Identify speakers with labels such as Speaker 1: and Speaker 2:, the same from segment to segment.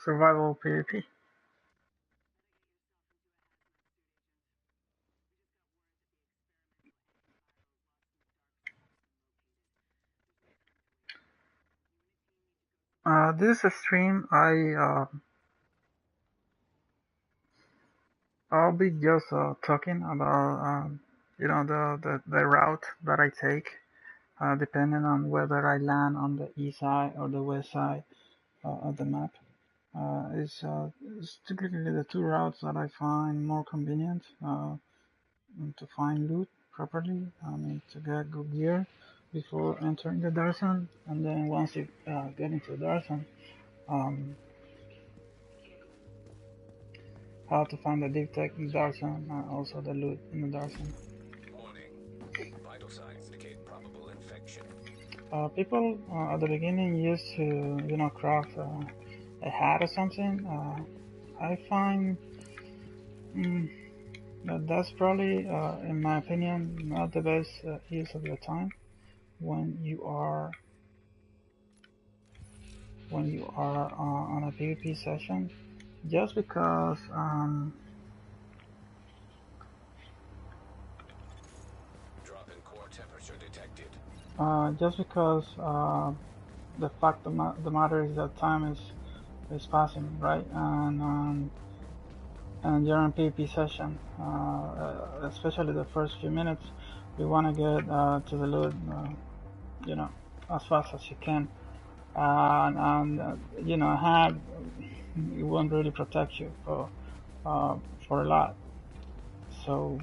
Speaker 1: survival PvP. This is a stream. I'll be just talking about the route that I take, depending on whether I land on the east side or the west side of the map. It's typically the two routes that I find more convenient to find loot properly. I mean, to get good gear before entering the dark zone, and then once you get into the dark zone, um, how to find the deep tech in the dark zone, and also the loot in the dark zone.
Speaker 2: Warning. Vital signs indicate probable infection.
Speaker 1: People at the beginning used to, craft a hat or something. I find that's probably, in my opinion, not the best use of your time when you are on a PvP session, just because
Speaker 2: Drop in core temperature detected.
Speaker 1: the fact of the matter is that time is passing, right? And you're in PvP session, especially the first few minutes, you want to get to the loot, as fast as you can. A hat, it won't really protect you for a lot. So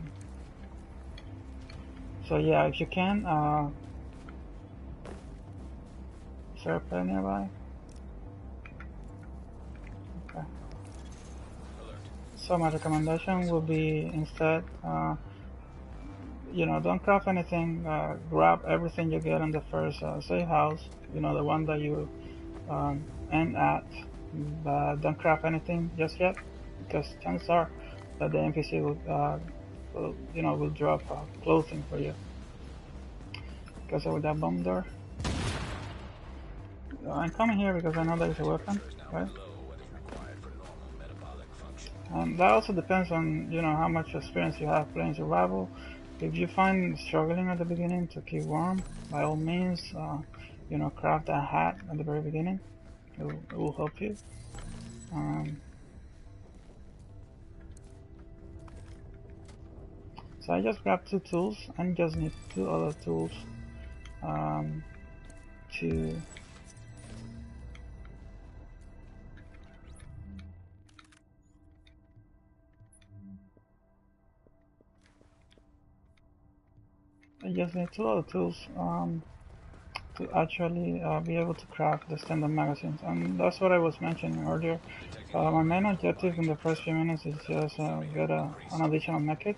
Speaker 1: yeah, if you can, is there a player nearby? Okay.
Speaker 2: Alert.
Speaker 1: So my recommendation would be instead, don't craft anything. Grab everything you get in the first safe house. The one that you end at, but don't craft anything just yet, because chances are that the NPC will drop clothing for you. Because of that bomb door. I'm coming here because I know there's a weapon, right? And that also depends on how much experience you have playing survival. If you find struggling at the beginning to keep warm, by all means, craft a hat at the very beginning. It will help you. So I just grabbed 2 tools and just need 2 other tools to I just need 2 other tools to actually be able to craft the standard magazines, and that's what I was mentioning earlier. My main objective in the first few minutes is just get an additional mechanic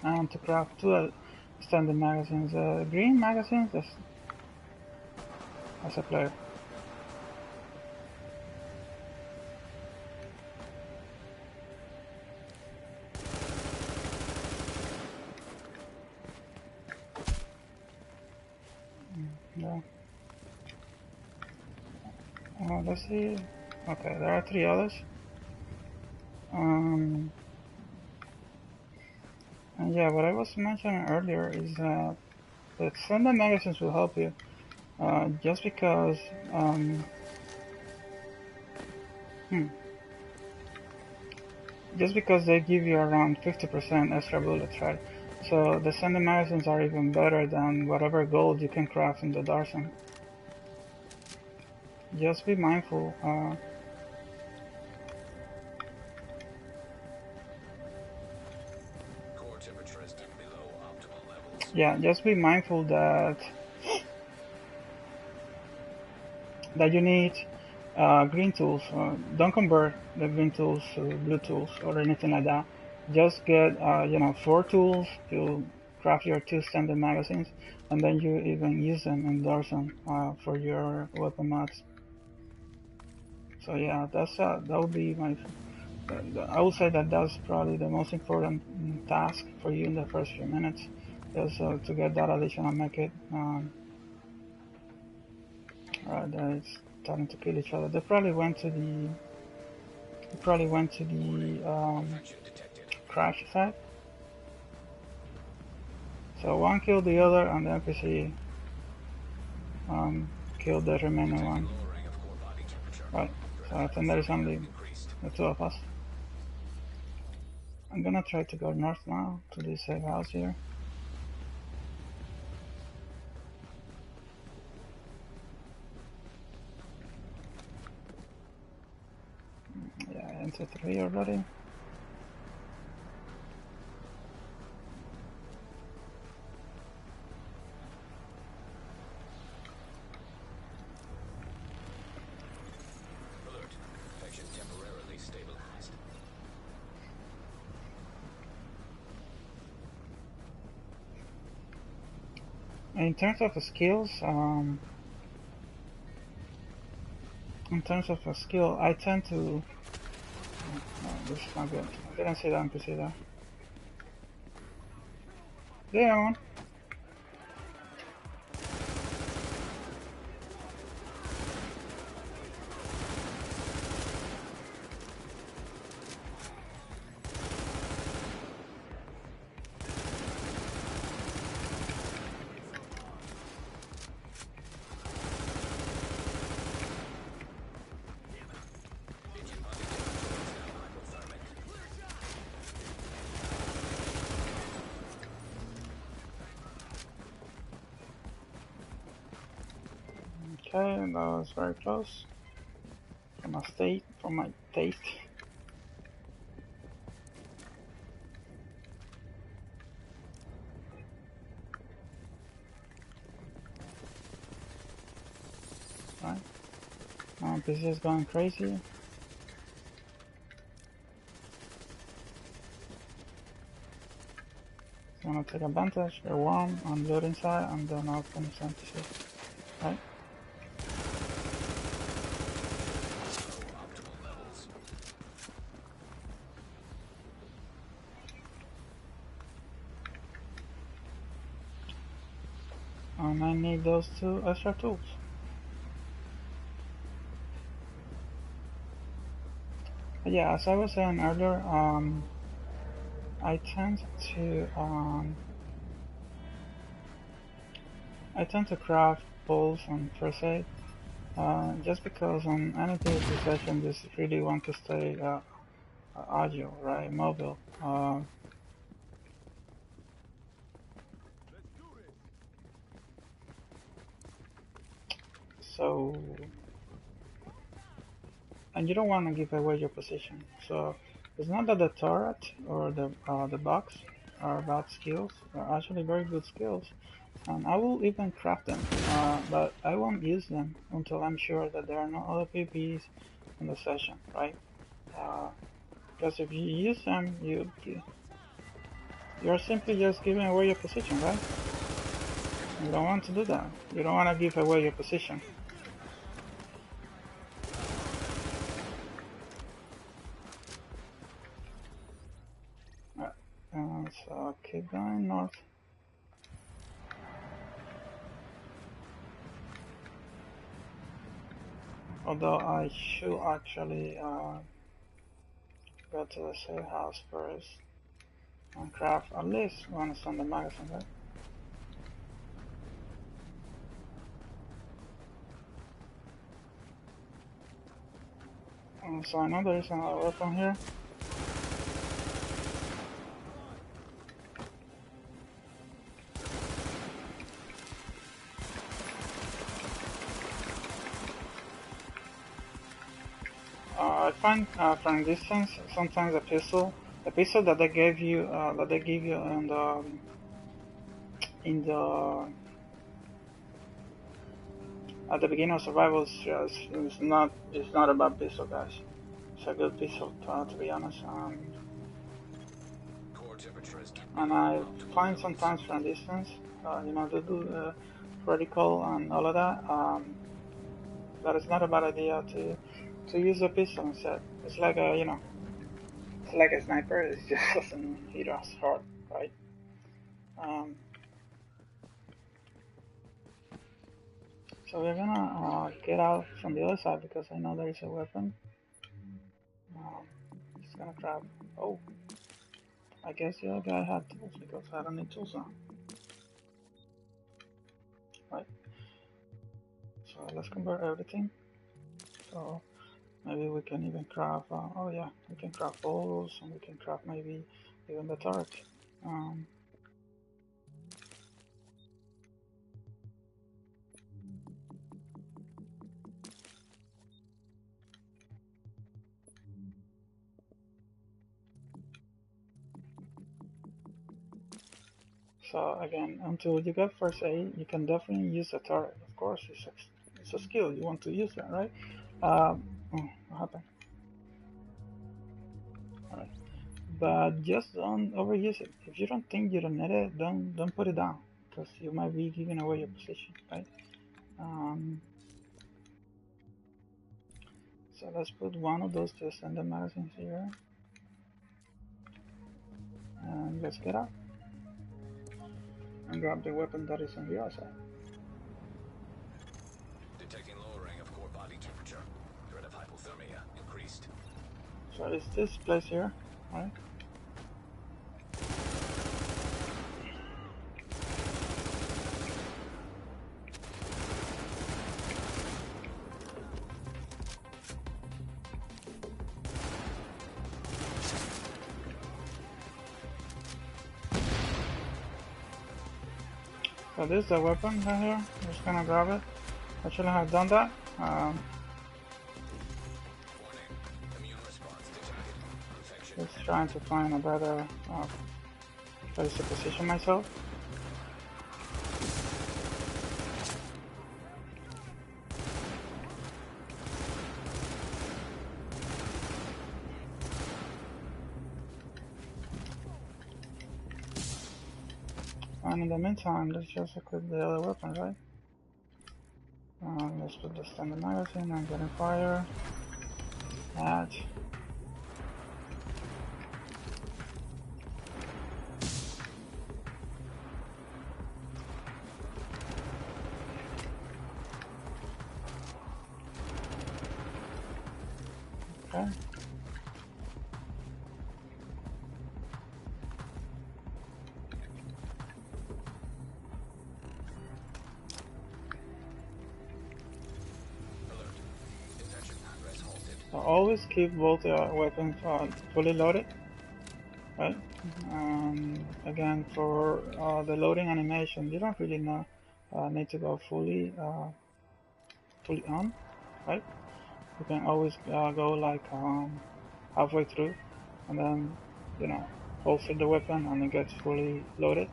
Speaker 1: and to craft 2 standard magazines, green magazines as a player. Yeah. Let's see. Okay, there are 3 others. And yeah, what I was mentioning earlier is that the standard magazines will help you, just because they give you around 50% extra bullets, right? So the standard magazines are even better than whatever gold you can craft in the dark zone. Just be mindful.
Speaker 2: Core temperature is below optimal levels.
Speaker 1: Yeah, just be mindful that you need green tools. Don't convert the green tools to blue tools or anything like that. Just get 4 tools to craft your 2 standard magazines, and then you even use them in dark zone for your weapon mods. So yeah, that would be I would say that that's probably the most important task for you in the first few minutes, is to get that additional mechanic. Alright, it's starting to kill each other. They probably went to the He probably went to the
Speaker 2: Infection detected.
Speaker 1: crash site. So one killed the other, and the NPC killed the remaining
Speaker 2: Detecting
Speaker 1: one.
Speaker 2: lowering of core body temperature.
Speaker 1: Right.
Speaker 2: Threat
Speaker 1: So I think there is
Speaker 2: hypothermia
Speaker 1: only
Speaker 2: increased.
Speaker 1: the two of us. I'm gonna try to go north now to this safe house here. Yeah, into 3 already.
Speaker 2: Alert. Infection temporarily stabilized.
Speaker 1: In terms of skills, I tend to. No, this is not good. I didn't see the NPC there. Damn.
Speaker 2: Engine body temperature is now hypothermic.
Speaker 1: Okay, that was very close. From my taste. Right. Now NPC is going crazy. So I'm gonna take advantage. Get one on the loading side, and then I'll finish NPC. Right.
Speaker 2: Below optimal levels.
Speaker 1: And I need those 2 extra tools. But yeah, as I was saying earlier, I tend to craft pulls and first aid, just because on any PvP session, just really want to stay agile, right, mobile. So, and you don't want to give away your position. So it's not that the turret or the box are bad skills. They're actually very good skills, and I will even craft them. But I won't use them until I'm sure that there are no other PvPs in the session, right? Because if you use them, you're simply just giving away your position, right? You don't want to do that. You don't want to give away your position. Right. So keep going north. Although I should actually go to the safe house first and craft at least one standard magazine, right? So I know there is another weapon here. I find from distance sometimes the pistol that they gave you, in the at the beginning of survival is just it's not a bad pistol, guys. It's a good pistol to be honest.
Speaker 2: Core temperature is
Speaker 1: And
Speaker 2: below
Speaker 1: I
Speaker 2: optimal
Speaker 1: find
Speaker 2: levels.
Speaker 1: sometimes from distance, to do vertical and all of that. That is not a bad idea to use a pistol instead. It's like it's like a sniper. It just doesn't hit us hard, right? Um, so we're gonna get out from the other side because I know there is a weapon. Um, gonna grab. Oh, I guess the other guy had tools because I don't need tools now. Right. So let's convert everything. So maybe we can even craft. Oh yeah, we can craft poles, and we can craft maybe even the turret. Um, So again, until you get first aid, you can definitely use a turret. Of course, it's a skill. You want to use that, right? Oh, what happened? All right, but just don't overuse it. If you don't think you don't need it, don't put it down because you might be giving away your position, right? Um, so let's put one of those to extend the magazines here, and let's get out and grab the weapon that is on the other side.
Speaker 2: Detecting lowering of core body temperature. Threat of hypothermia increased.
Speaker 1: So it's this place here, right? So this is the weapon right here. I'm just gonna grab it. I shouldn't have done that.
Speaker 2: Warning. Immune response detected. Infection
Speaker 1: Just
Speaker 2: imminent.
Speaker 1: trying to find a better place to position myself. And in the meantime, let's just equip the other weapon, right? Let's put the standard magazine and get in fire. Add. Okay.
Speaker 2: Alert. Infection progress halted.
Speaker 1: So always keep both weapons fully loaded, right? Again, for the loading animation, you don't really need to go fully on, right? You can always go like halfway through, and then holster the weapon and it gets fully loaded.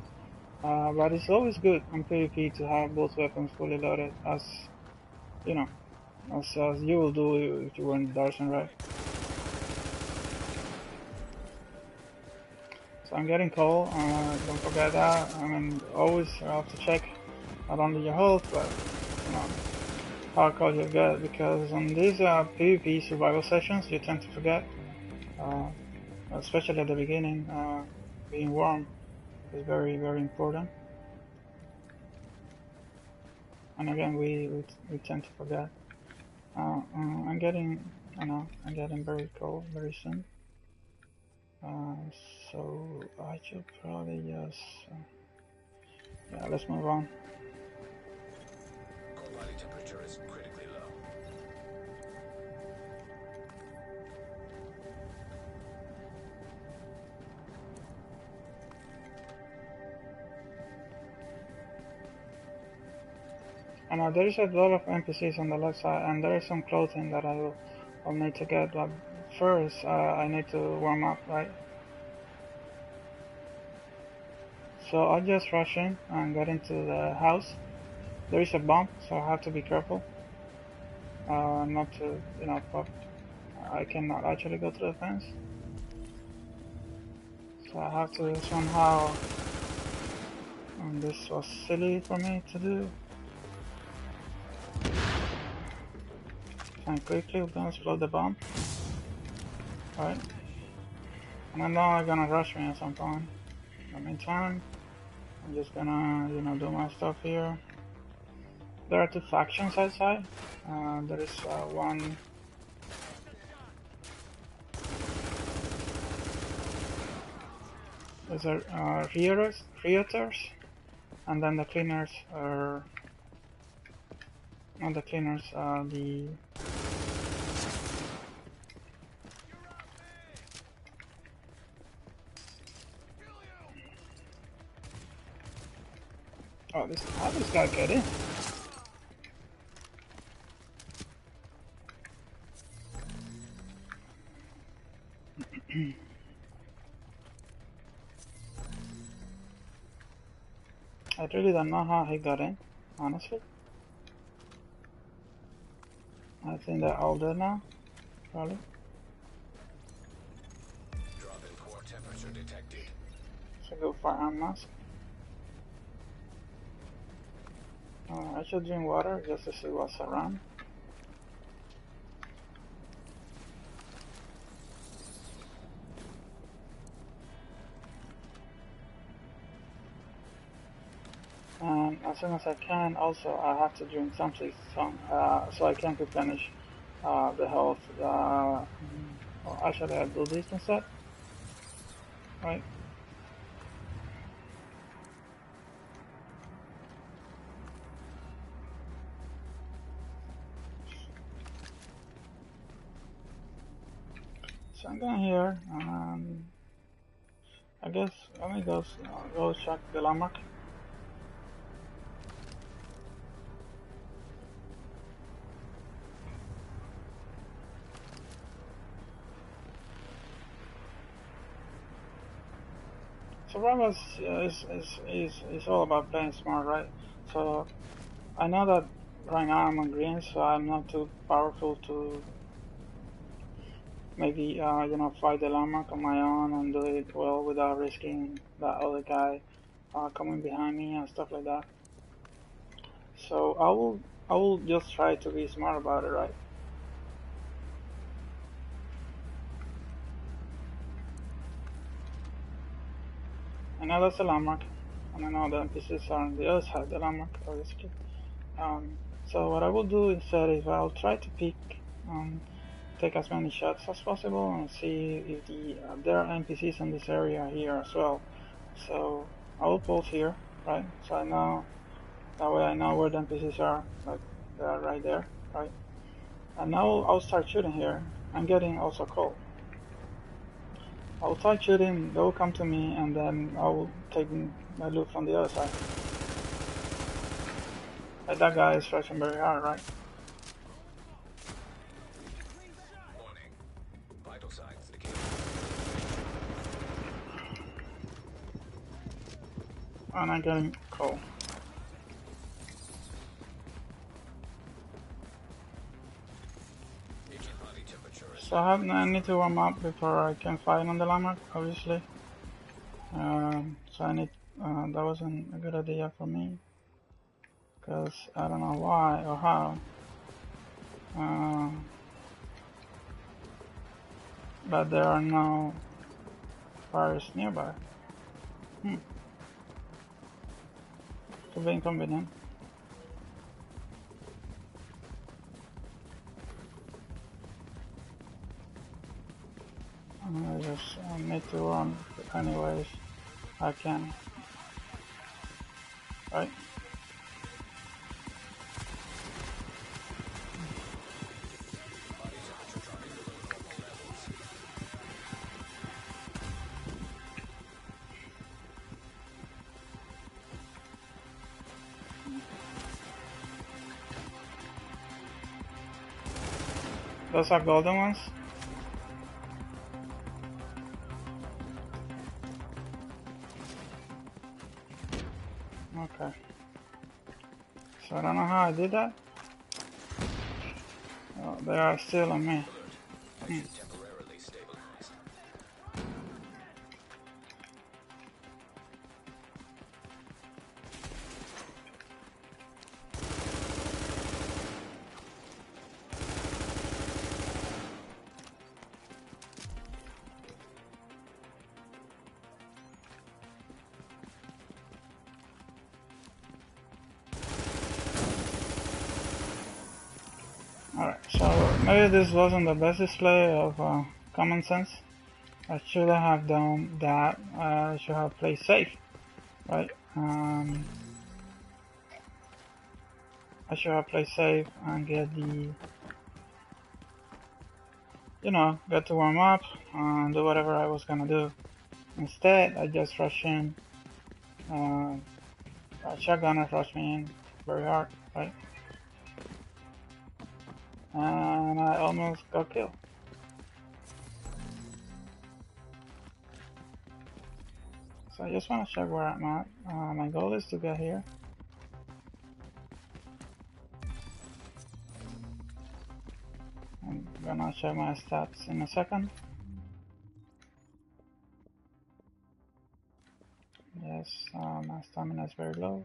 Speaker 1: But it's always good on PvP to have both weapons fully loaded, as you know, as you will do if you were in Darshan, right? So I'm getting cold. Don't forget that. I mean, always have to check not only your health, but you know how cold you get, because on these PvP survival sessions, you tend to forget, uh, especially at the beginning. Being warm is very very important. And again, we tend to forget. I'm getting, I'm getting very cold very soon. Uh, so I should probably just, yeah, let's move on.
Speaker 2: Core body temperature is critically low.
Speaker 1: And there is a lot of NPCs on the left side, and there is some clothing that I'll need to get. But first, I need to warm up, right? So I'll just rush in and get into the house. There is a bomb, so I have to be careful, not to, pop. I cannot actually go through the fence, so I have to somehow. And this was silly for me to do. And quickly we're gonna explode the bomb. Right? And I know they're gonna rush me at some point. In the meantime, I'm just gonna, do my stuff here. There are two factions outside. There is one. Those are realtors, and then the cleaners are not the cleaners. The oh, this how does this guy get in? I really don't know how he got in, honestly. I think they're all dead now, probably.
Speaker 2: Drop in core temperature detected.
Speaker 1: So go firearm mask. I should drink water just to see what's around. And as soon as I can, also I have to drink something so I can replenish the health. Well, actually, I'll do this instead, right? So I'm going here, and I guess let me go check the landmark. Survival is all about playing smart, right? So I know that right now I'm on green, so I'm not too powerful to maybe fight the landmark on my own and do it well without risking that other guy coming behind me and stuff like that. So I will just try to be smart about it, right? I know that's the landmark, and I know the NPCs are on the other side of the landmark, obviously. So what I will do instead is I'll try to pick, take as many shots as possible and see if there are NPCs in this area here as well. So I will pause here, right? So I know that way I know where the NPCs are, like they are right there, right? And now I'll start shooting here. I'm getting also cold. I'll start shooting, they'll come to me, and then I'll take my loot from the other side. Like that guy is stretching very hard, right?
Speaker 2: Warning. Vital signs indicate.
Speaker 1: And I'm getting cold.
Speaker 2: Agent body temperature is
Speaker 1: So I need to warm up before I can fight on the landmark, obviously. So I need, that wasn't a good idea for me, because I don't know why or how. But there are no fires nearby. Could be inconvenient. I just need to run anyways. I can. Right?
Speaker 2: body temperature dropping below normal levels.
Speaker 1: Those are golden ones. Okay. So I don't know how I did that. Oh, they are still on me.
Speaker 2: Alert. Exit temporarily stabilized.
Speaker 1: Alright, so maybe this wasn't the best display of common sense, I should have done that. I should have played safe, right? I should have played safe and get the, get to warm up and do whatever I was gonna do. Instead, I just rushed in. Uh, a shotgunner rushed me in very hard, right? And I almost got killed. So I just want to check where I'm at. My goal is to get here. I'm gonna check my stats in a second. Yes, my stamina is very low.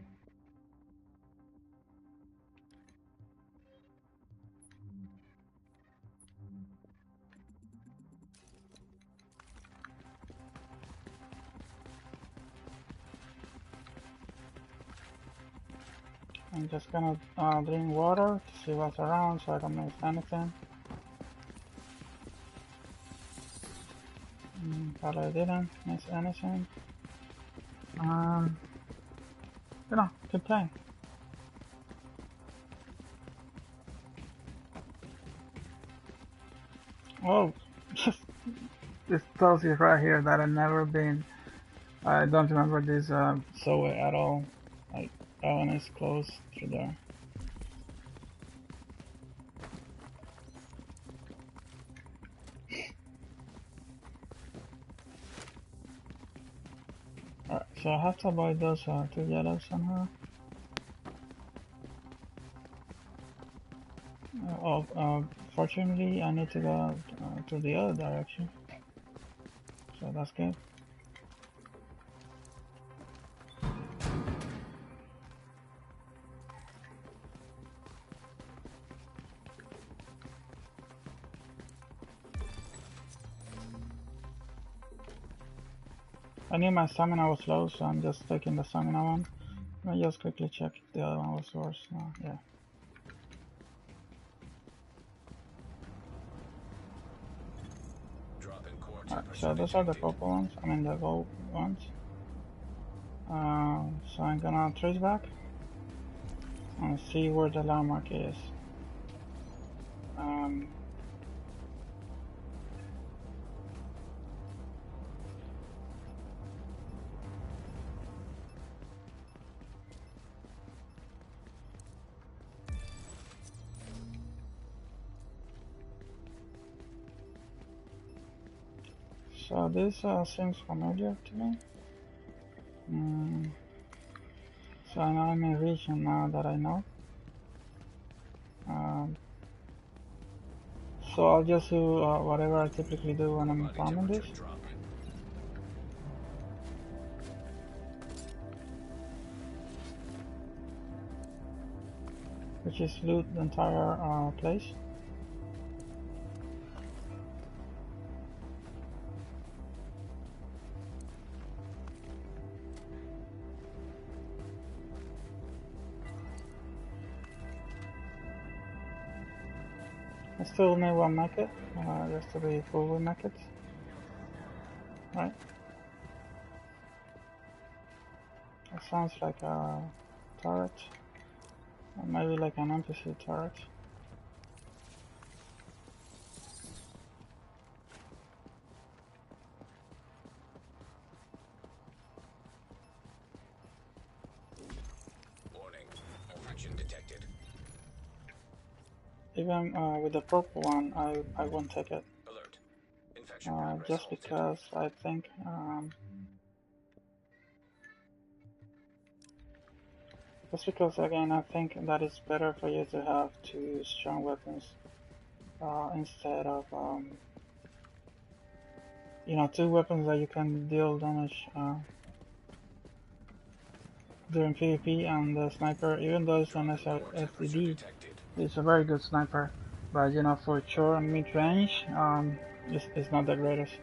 Speaker 1: I'm just gonna drink water to see what's around so I don't miss anything. But I didn't miss anything. Keep playing. Oh, this tells you right here that I've never been. I don't remember this subway at all. Like, that one is close through there. Alright, so I have to avoid those two yellows somehow. Fortunately, I need to go to the other direction. So that's good. I knew my stamina was low, so I'm just taking the stamina one. Let me just quickly check if the other one was worse. Yeah. Alright, so those are the purple ones, I mean the gold ones. So I'm gonna trace back and see where the landmark is. So this seems familiar to me. So I know I'm in a region now that I know. So I'll just do whatever I typically do when I'm farming this. Which is loot the entire place. I still need one market, just to be full with markets. Right? That sounds like a turret. Or maybe like an NPC turret.
Speaker 2: Warning. Infection detected.
Speaker 1: Even with the purple one, I won't take it.
Speaker 2: Alert. Infection
Speaker 1: Just because I think again I think that it's better for you to have two strong weapons instead of two weapons that you can deal damage during PvP, and the sniper, even though it's an STD, it's a very good sniper, but for short and mid range, it's not the greatest.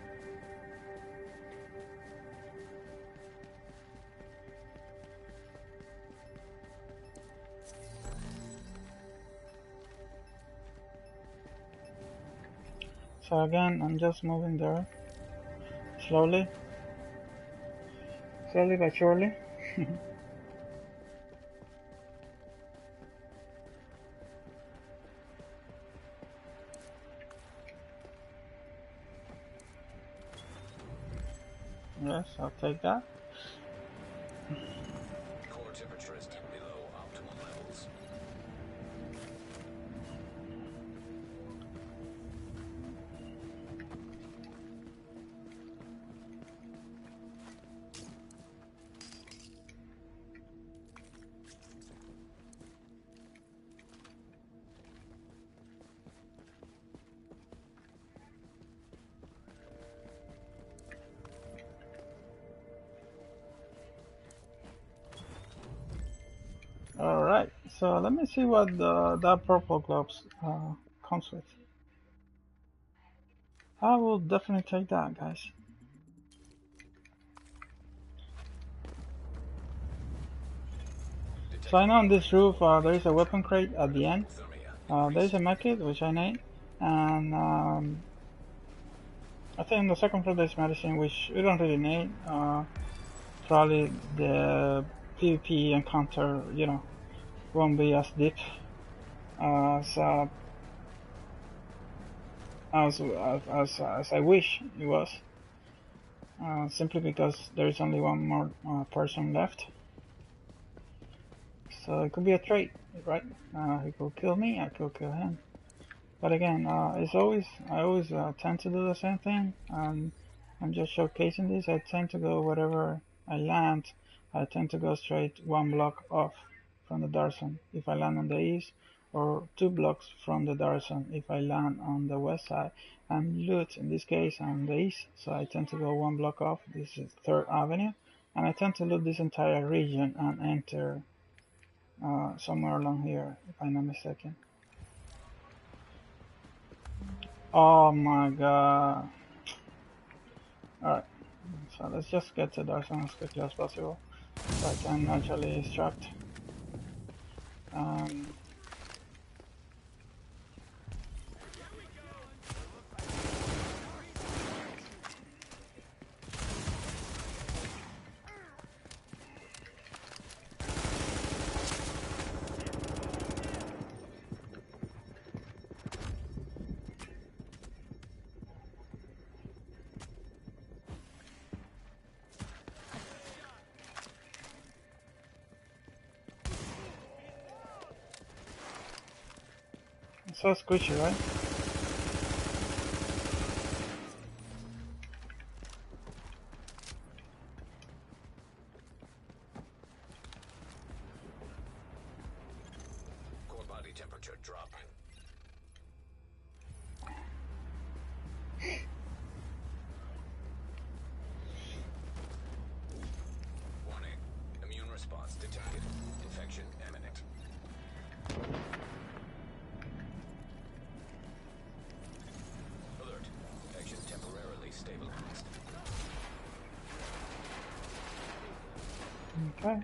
Speaker 1: So again, I'm just moving there. Slowly, slowly but surely. Yes, I'll take that.
Speaker 2: Core temperature is below optimal levels.
Speaker 1: All right, so let me see what that purple gloves comes with. I will definitely take that, guys. So I know on this roof there is a weapon crate at the end. There is a medkit which I need, and I think on the second floor there's medicine which we don't really need. Probably the PvP encounter, won't be as deep as as I wish it was. Simply because there is only one more person left. So it could be a trade, right? He could kill me, I could kill him. But again, I always tend to do the same thing. I'm just showcasing this. I tend to go wherever I land. I tend to go straight 1 block off from the dark zone if I land on the east, or 2 blocks from the dark zone if I land on the west side. And loot, in this case, on the east, so I tend to go 1 block off. This is 3rd Avenue, and I tend to loot this entire region and enter somewhere along here, if I'm not mistaken. Oh my god. Alright, so let's just get to Darson as quickly as possible so I can actually extract. Um, it's so squishy, right?
Speaker 2: Core body temperature drop. Warning. Immune response detected. Infection imminent. Alert. Infection temporarily stabilized.
Speaker 1: Okay.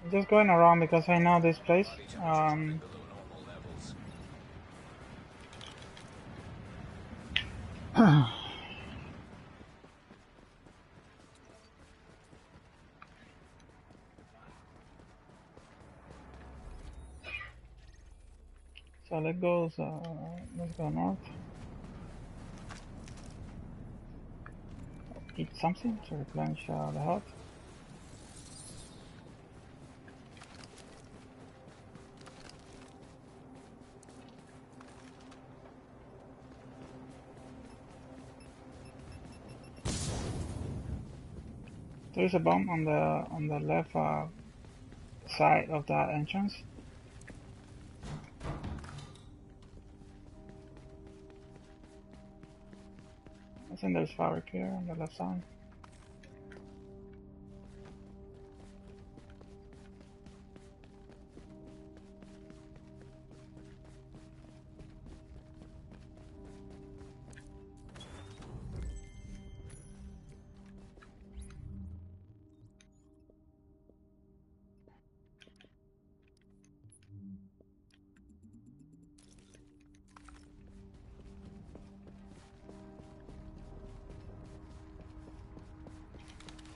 Speaker 1: I'm just going around because I know this place.
Speaker 2: Body temperature dropping below normal levels.
Speaker 1: So let's go north. Eat something to replenish the health. There is a bomb on the left side of that entrance. I think there's fabric here on the left side.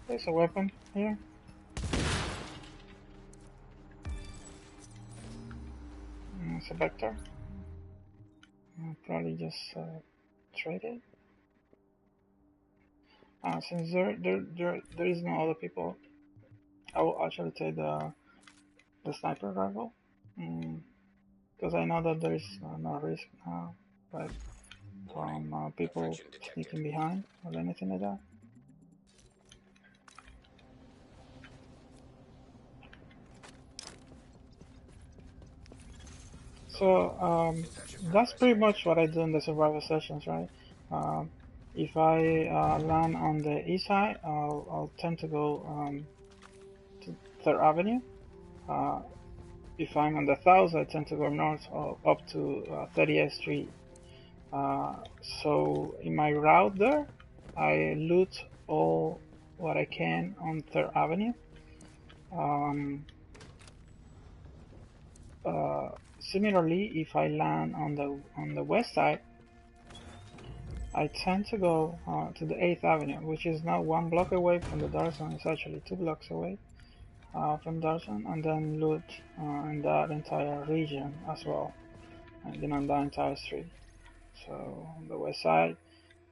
Speaker 1: There's a weapon here. It's a vector. I'll probably just trade it. Since there is no other people, I will actually take the sniper rifle. Because I know that there is no risk now, but from people sneaking behind or anything like that. So that's pretty much what I do in the survival sessions, right? If I land on the east side, I'll tend to go to 3rd Avenue. If I'm on the south, I tend to go north up to 30th Street. So in my route there, I loot all what I can on 3rd Avenue. Similarly, if I land on the west side, I tend to go to the 8th Avenue, which is now 1 block away from the dark zone. It's actually 2 blocks away from dark zone, and then loot in that entire region as well, and then on the entire street. So on the west side,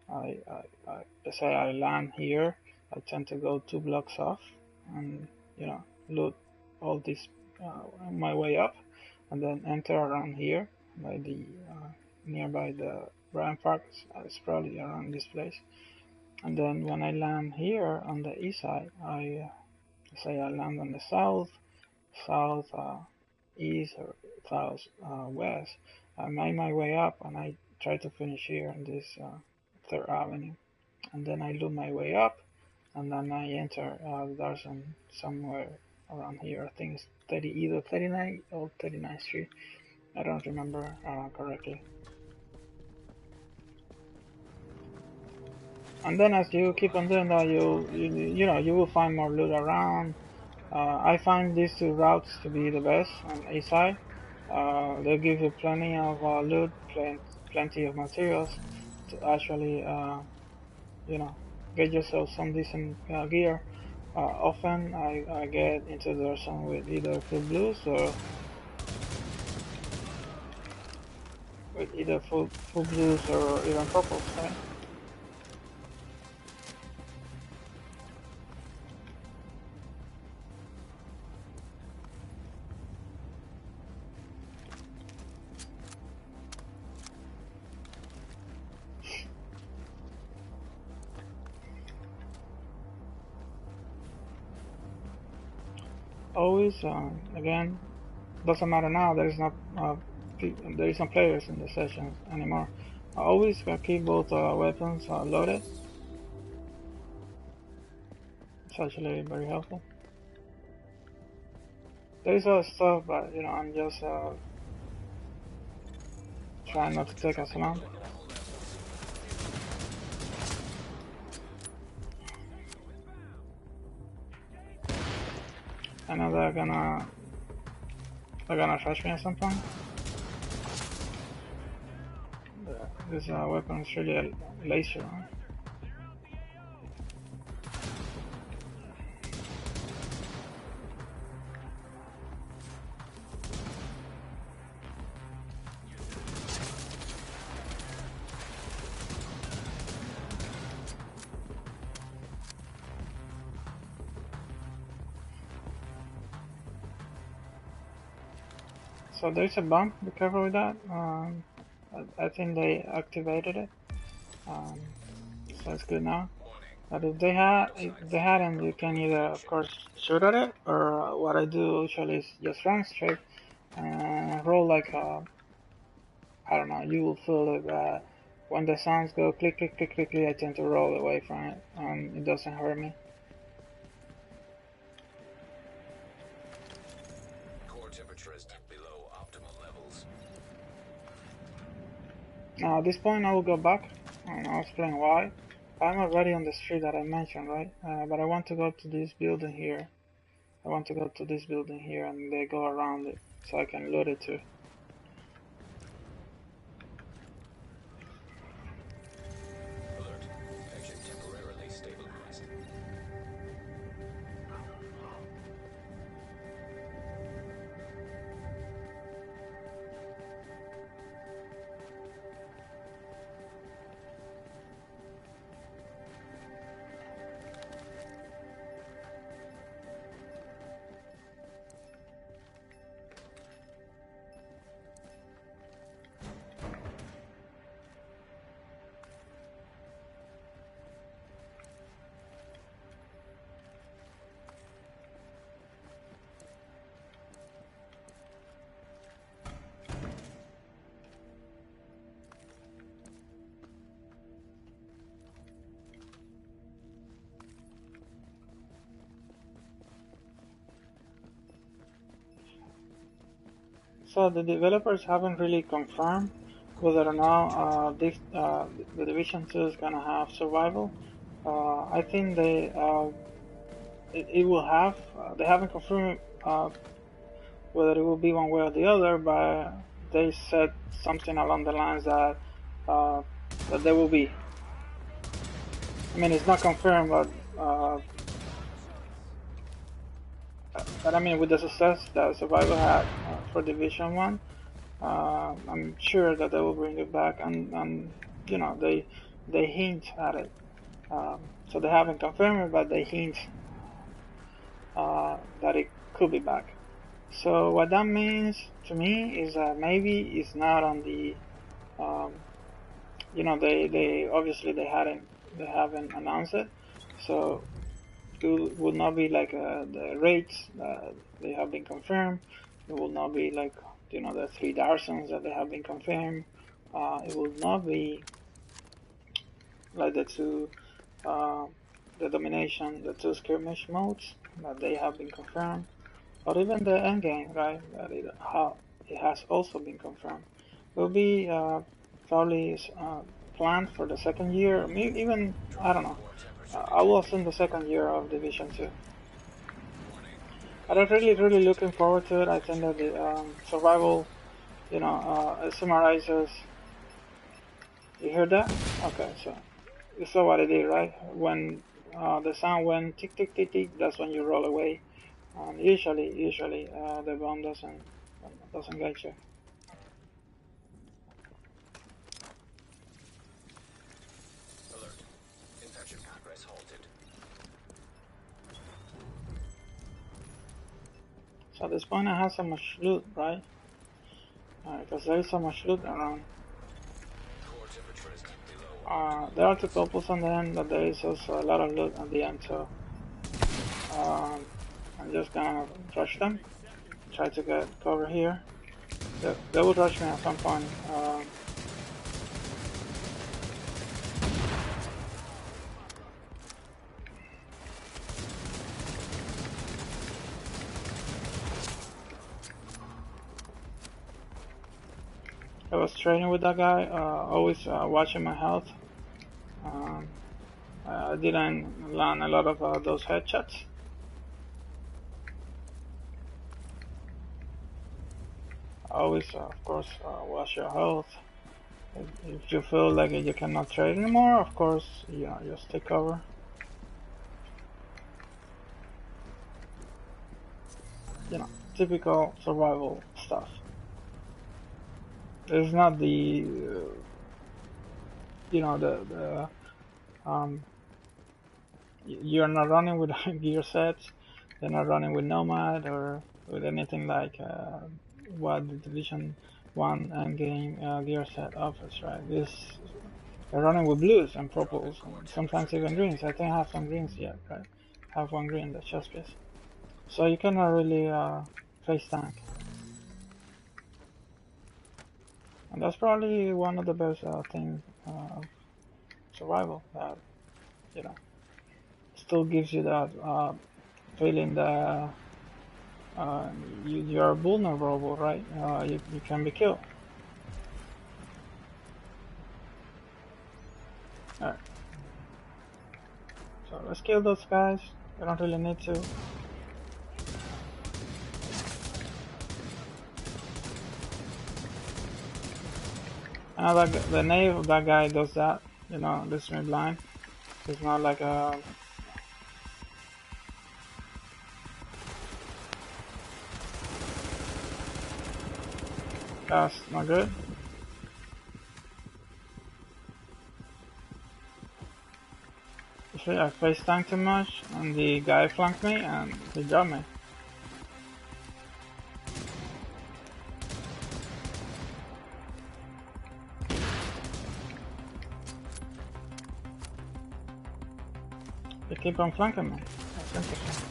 Speaker 1: let's say I land here, I tend to go 2 blocks off, and loot all this on my way up, and then enter around here by the nearby the Bryant Park. It's probably around this place. And then when I land here on the east side, I say I land on the south, east, or south west. I make my way up, and I try to finish here on this 3rd Avenue, and then I loop my way up, and then I enter Darson somewhere around here. I think it's either 39 or 39th Street. I don't remember correctly. And then as you keep on doing that, you will find more loot around. I find these 2 routes to be the best on east side. They give you plenty of loot, plenty of materials to actually, get yourself some decent gear. Often I get into the zone with either full blues or full blues or even purples, right? Always, again, doesn't matter now. There is no players in the session anymore. I always keep both weapons loaded. It's actually very helpful. There is other stuff, but I'm just trying not to take as long. I know they're gonna trash me at some point. This weapon is really a laser. Huh? So there's a bump, be careful with that. I think they activated it. So it's good now. But if
Speaker 2: Hostile
Speaker 1: they
Speaker 2: infantry
Speaker 1: hadn't, you can
Speaker 2: probably
Speaker 1: either, of
Speaker 2: approaching.
Speaker 1: course, shoot at it, or what I do usually is just run straight and roll like I don't know. You will feel it. When the sounds go click, click, click, click, click, I tend to roll away from it, and it doesn't hurt me.
Speaker 2: Core temperature is below optimal levels.
Speaker 1: Now at this point, I will go back, and I'll explain why. I'm already on the street that I mentioned, right? But I want to go to this building here. I want to go to this building here, and they go around it, so I can loot it too.
Speaker 2: Alert. Engine temporarily stabilized.
Speaker 1: So the developers haven't really confirmed
Speaker 2: Core
Speaker 1: whether or
Speaker 2: body
Speaker 1: not
Speaker 2: temperature dropping.
Speaker 1: the Division 2 is gonna have survival. I think it will have. They haven't confirmed whether it will be one way or the other, but they said something along the lines uh, that there will be. I mean, it's not confirmed, but I mean, with the success that Survivor had for Division 1, I'm sure that they will bring it back, and you know, they hint at it. So they haven't confirmed it, but they hint that it could be back. So what that means to me is that maybe it's not on the, um, you know, they obviously they haven't announced it, so it would not be like the rates that they have been confirmed. It will not be like, you know, the 3 Darsons that they have been confirmed. It will not be like uh, the domination, the 2 skirmish modes that they have been confirmed, or even the end game, right? It has also been confirmed. It will be probably planned for the second year, maybe even I don't
Speaker 2: Dropping
Speaker 1: know.
Speaker 2: core temperature
Speaker 1: I will
Speaker 2: detected.
Speaker 1: assume the second year of Division 2.
Speaker 2: Warning.
Speaker 1: But I'm
Speaker 2: Engage mode
Speaker 1: really looking
Speaker 2: detected.
Speaker 1: forward to it. I think
Speaker 2: Attention
Speaker 1: that the
Speaker 2: alert.
Speaker 1: survival, you know, summarizes. You hear that? Okay, so you saw what I did, right? When the sound went tick tick tick tick, that's when you roll away. And usually, the bomb doesn't get you.
Speaker 2: Alert. Infection progress halted.
Speaker 1: So at this point, I have so much loot, right? Because there is so much loot around.
Speaker 2: Core temperature is below optimal
Speaker 1: There are 2
Speaker 2: levels.
Speaker 1: couples on the end, but there is also a lot of loot at the end, so um, I'm just gonna rush them. Try to get cover here. They will rush me at some point. I was training with that guy, always watching my health. Um, I didn't land a lot of those headshots. Always, of course, watch your health. If you feel like you cannot trade anymore, of course, you know, just take cover. You know, typical survival stuff. It's not the, you know, you're not running with gear sets. You're not running with Nomad or with anything like what the Division 1 endgame gear set offers, right? They're running with blues and purples, and sometimes even greens. I think I have some greens yet, right? I have one green, that's chest piece. So you cannot really face tank. And that's probably one of the best things of survival that, you know, still gives you that feeling that you're vulnerable, right? You can be killed. Alright, so let's kill those guys. We don't really need to. I know that the name of that guy does that, you know, leaves me blind. It's not like a. That's not good. You see, I face tanked too much, and the guy flanked me, and he got me. They keep on flanking me. That's interesting.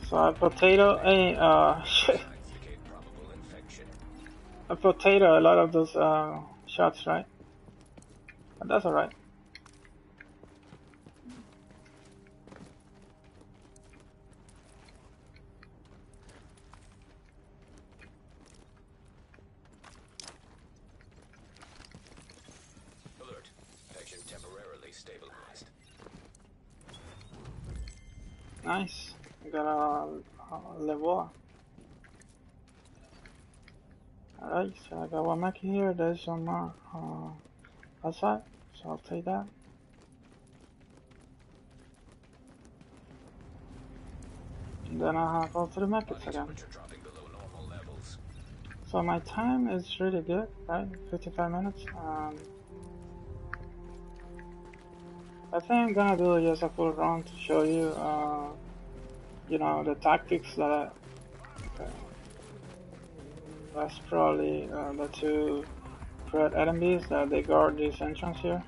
Speaker 1: So a potato, shit. A potato, a lot of those shots, right? But that's alright.
Speaker 2: Alert. Infection temporarily stabilized.
Speaker 1: Nice. I got a level. Alright, so I got one mech here. There's some more outside, so I'll take that. And then I'll go to the markets again. So my time is really good, right? 55 minutes. I think I'm gonna do just a full run to show you, you know, the tactics that that's probably the two threat enemies that they guard this entrance here.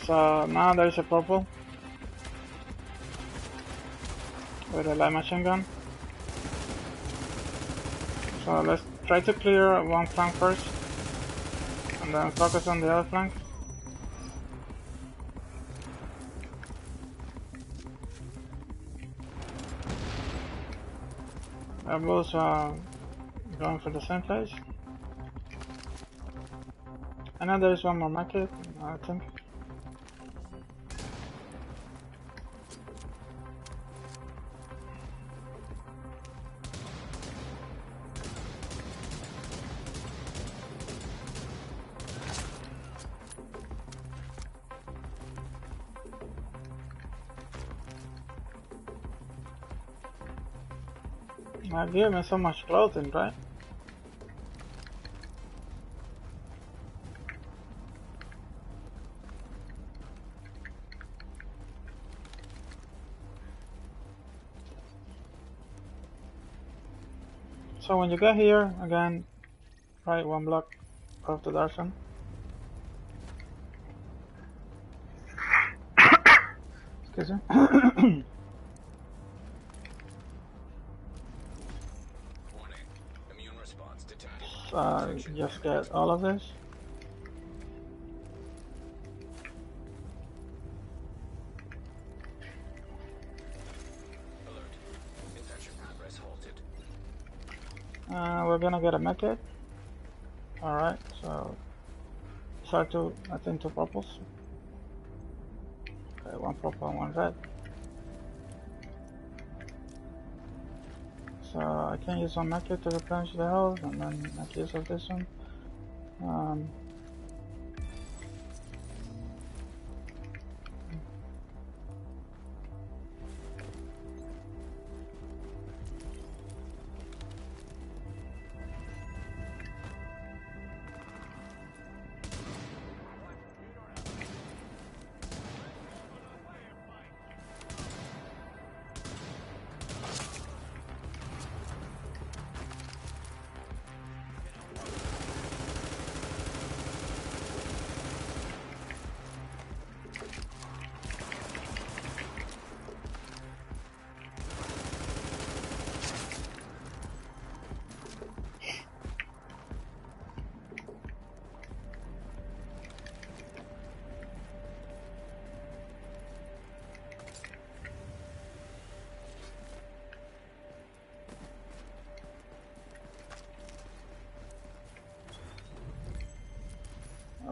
Speaker 1: So now there's a purple with a light machine gun. So let's try to clear one flank first, and then focus on the other flank. They're both going for the same place. I know there's one more market, I think. I gave me so much clothing, right? So when you get here, again, right one block of the Darson. Excuse me. Just get all of this. We're gonna get a medkit. Alright, so start to, I think, 2 purples. Okay, 1 purple and 1 red. So I can use one medkit to replenish the health and then make use of this one. Um,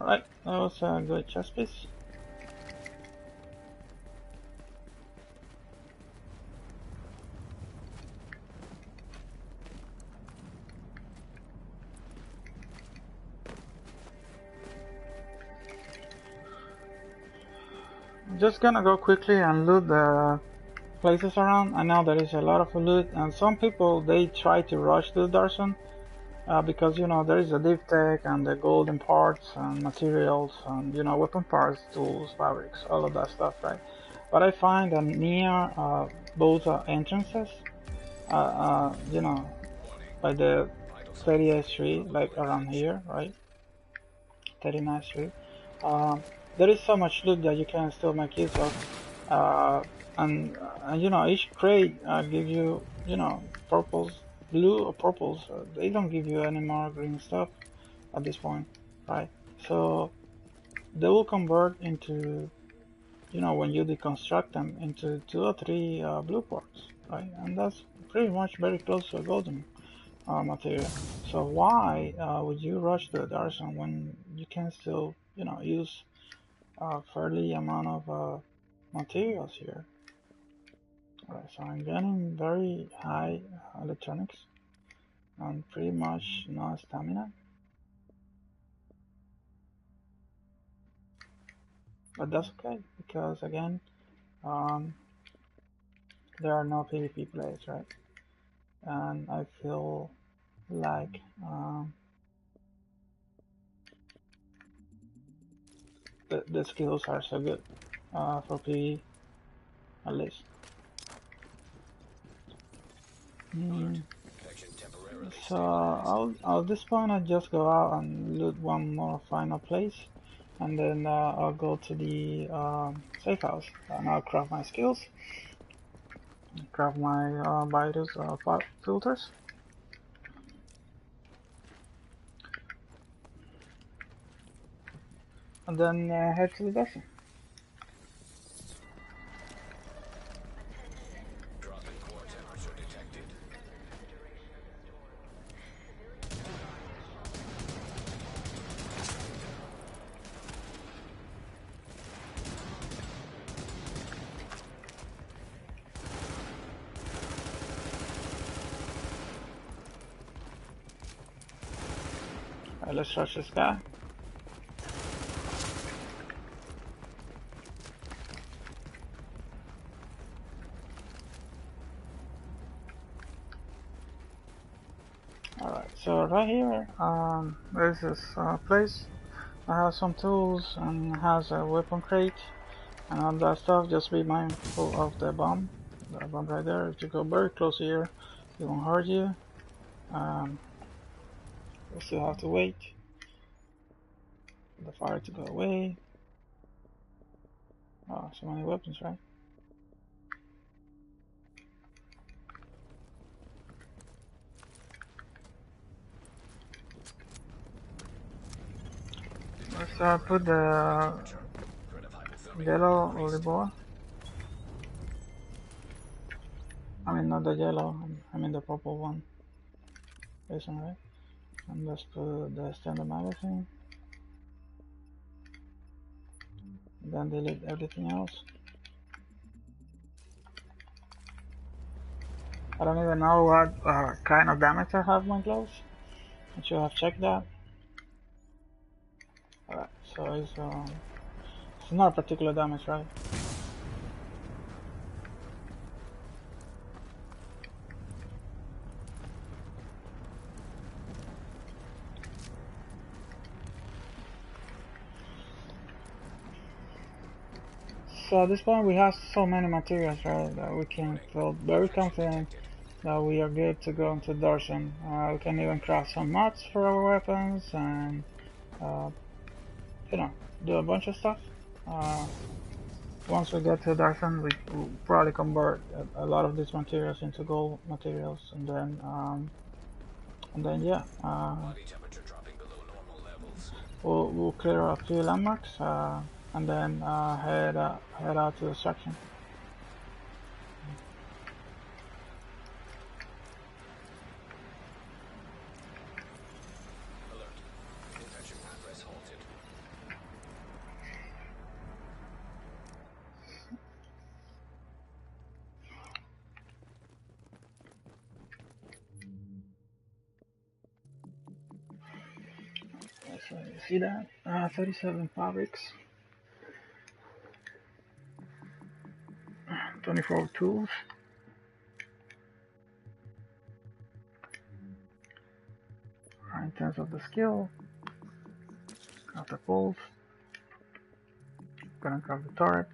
Speaker 1: Alright, that was a good chest piece. I'm just gonna go quickly and loot the places around. I know there is a lot of loot, and some people they try to rush to the Darson because you know there is a deep tech and the golden parts and materials and you know weapon parts, tools, fabrics, all of that stuff, right? But I find that near both entrances, you know, by the 30th Street, like around here, right? 39th Street. There is so much loot that you can still make use of. And you know, each crate gives you, you know, purples, blue or purples. They don't give you any more green stuff at this point, right? So they will convert into, you know, when you deconstruct them into 2 or 3 blue parts, right? And that's pretty much very close to a golden material. So why would you rush the Darson when you can still, you know, use a fairly amount of materials here? Alright, so I'm getting very high electronics and pretty much no stamina. But that's okay, because again, um, there are no PvP players, right? And I feel like the skills are so good for PvE, at least. So at this point I'll just go out and loot one more final place, and then I'll go to the safe house and I'll craft my skills, craft my virus filters, and then head to the desert. Alright, let's rush this guy. Alright, so right here, there's this place. I have some tools and has a weapon crate and all that stuff. Just be mindful of the bomb right there. If you go very close here, it won't hurt you. We still have to wait for the fire to go away. Oh, so many weapons, right? Let's put the yellow olive oil. I mean, not the yellow, I mean the purple one. Isn't right? And let's put the standard magazine. Then delete everything else. I don't even know what kind of damage I have my gloves. I should have checked that. Alright, so it's not particular damage, right? So at this point we have so many materials, right, that we can feel very confident that we are good to go into Darshan. We can even craft some mods for our weapons and, uh, you know, do a bunch of stuff. Uh, Once we get to Darshan, we will probably convert a lot of these materials into gold materials, and then yeah,
Speaker 2: Body temperature dropping below normal levels.
Speaker 1: we'll clear a few landmarks, and then head out to the section.
Speaker 2: Alert. Infection progress halted.
Speaker 1: So you see that? 37 fabrics, 24 tools, in terms of the skill, craft the poles, gonna craft the turret.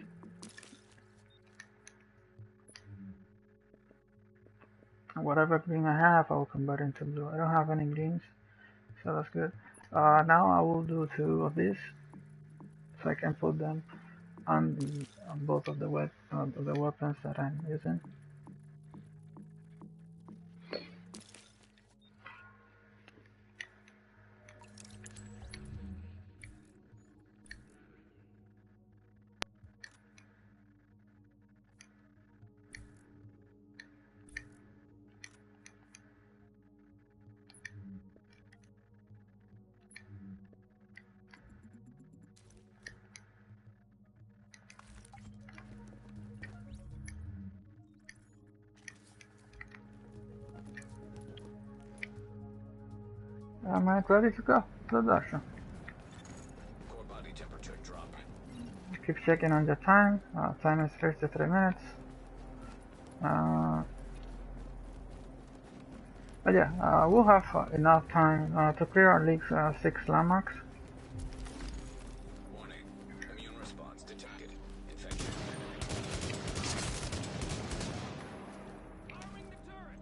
Speaker 1: And whatever green I have, I will convert into blue. I don't have any greens, so that's good. Now I will do 2 of these, so I can put them on both of the weapons that I'm using. I'm ready to go to the Darshan.
Speaker 2: Core body temperature drop.
Speaker 1: Keep checking on the time. Time is 53 minutes. But yeah, we'll have enough time to clear at least 6 landmarks.
Speaker 2: Warning. Immune response detected. Infection. Arming the turret.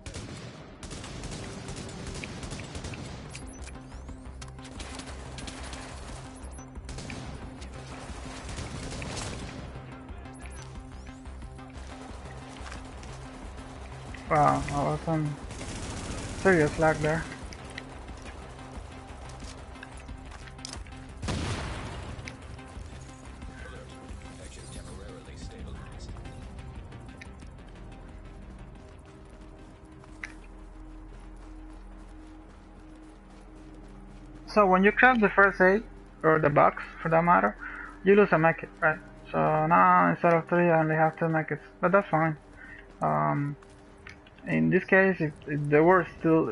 Speaker 1: Wow, that was some serious lag there.
Speaker 2: Alert. Infection temporarily stabilized.
Speaker 1: So when you craft the first aid, or the box for that matter, you lose a mech, right? So now instead of 3 I only have 2 mechs, but that's fine. In this case, if there were still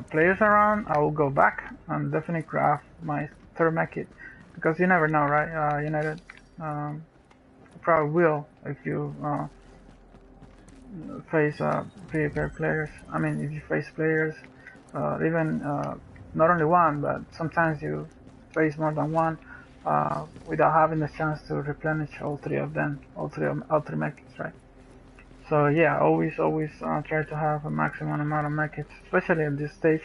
Speaker 1: players around, I will go back and definitely craft my third mech kit, because you never know, right? United probably will if you face PvP players. I mean, if you face players, even not only one, but sometimes you face more than one without having the chance to replenish all 3 of them, all three mechs, right? So yeah, always try to have a maximum amount of mechs, especially at this stage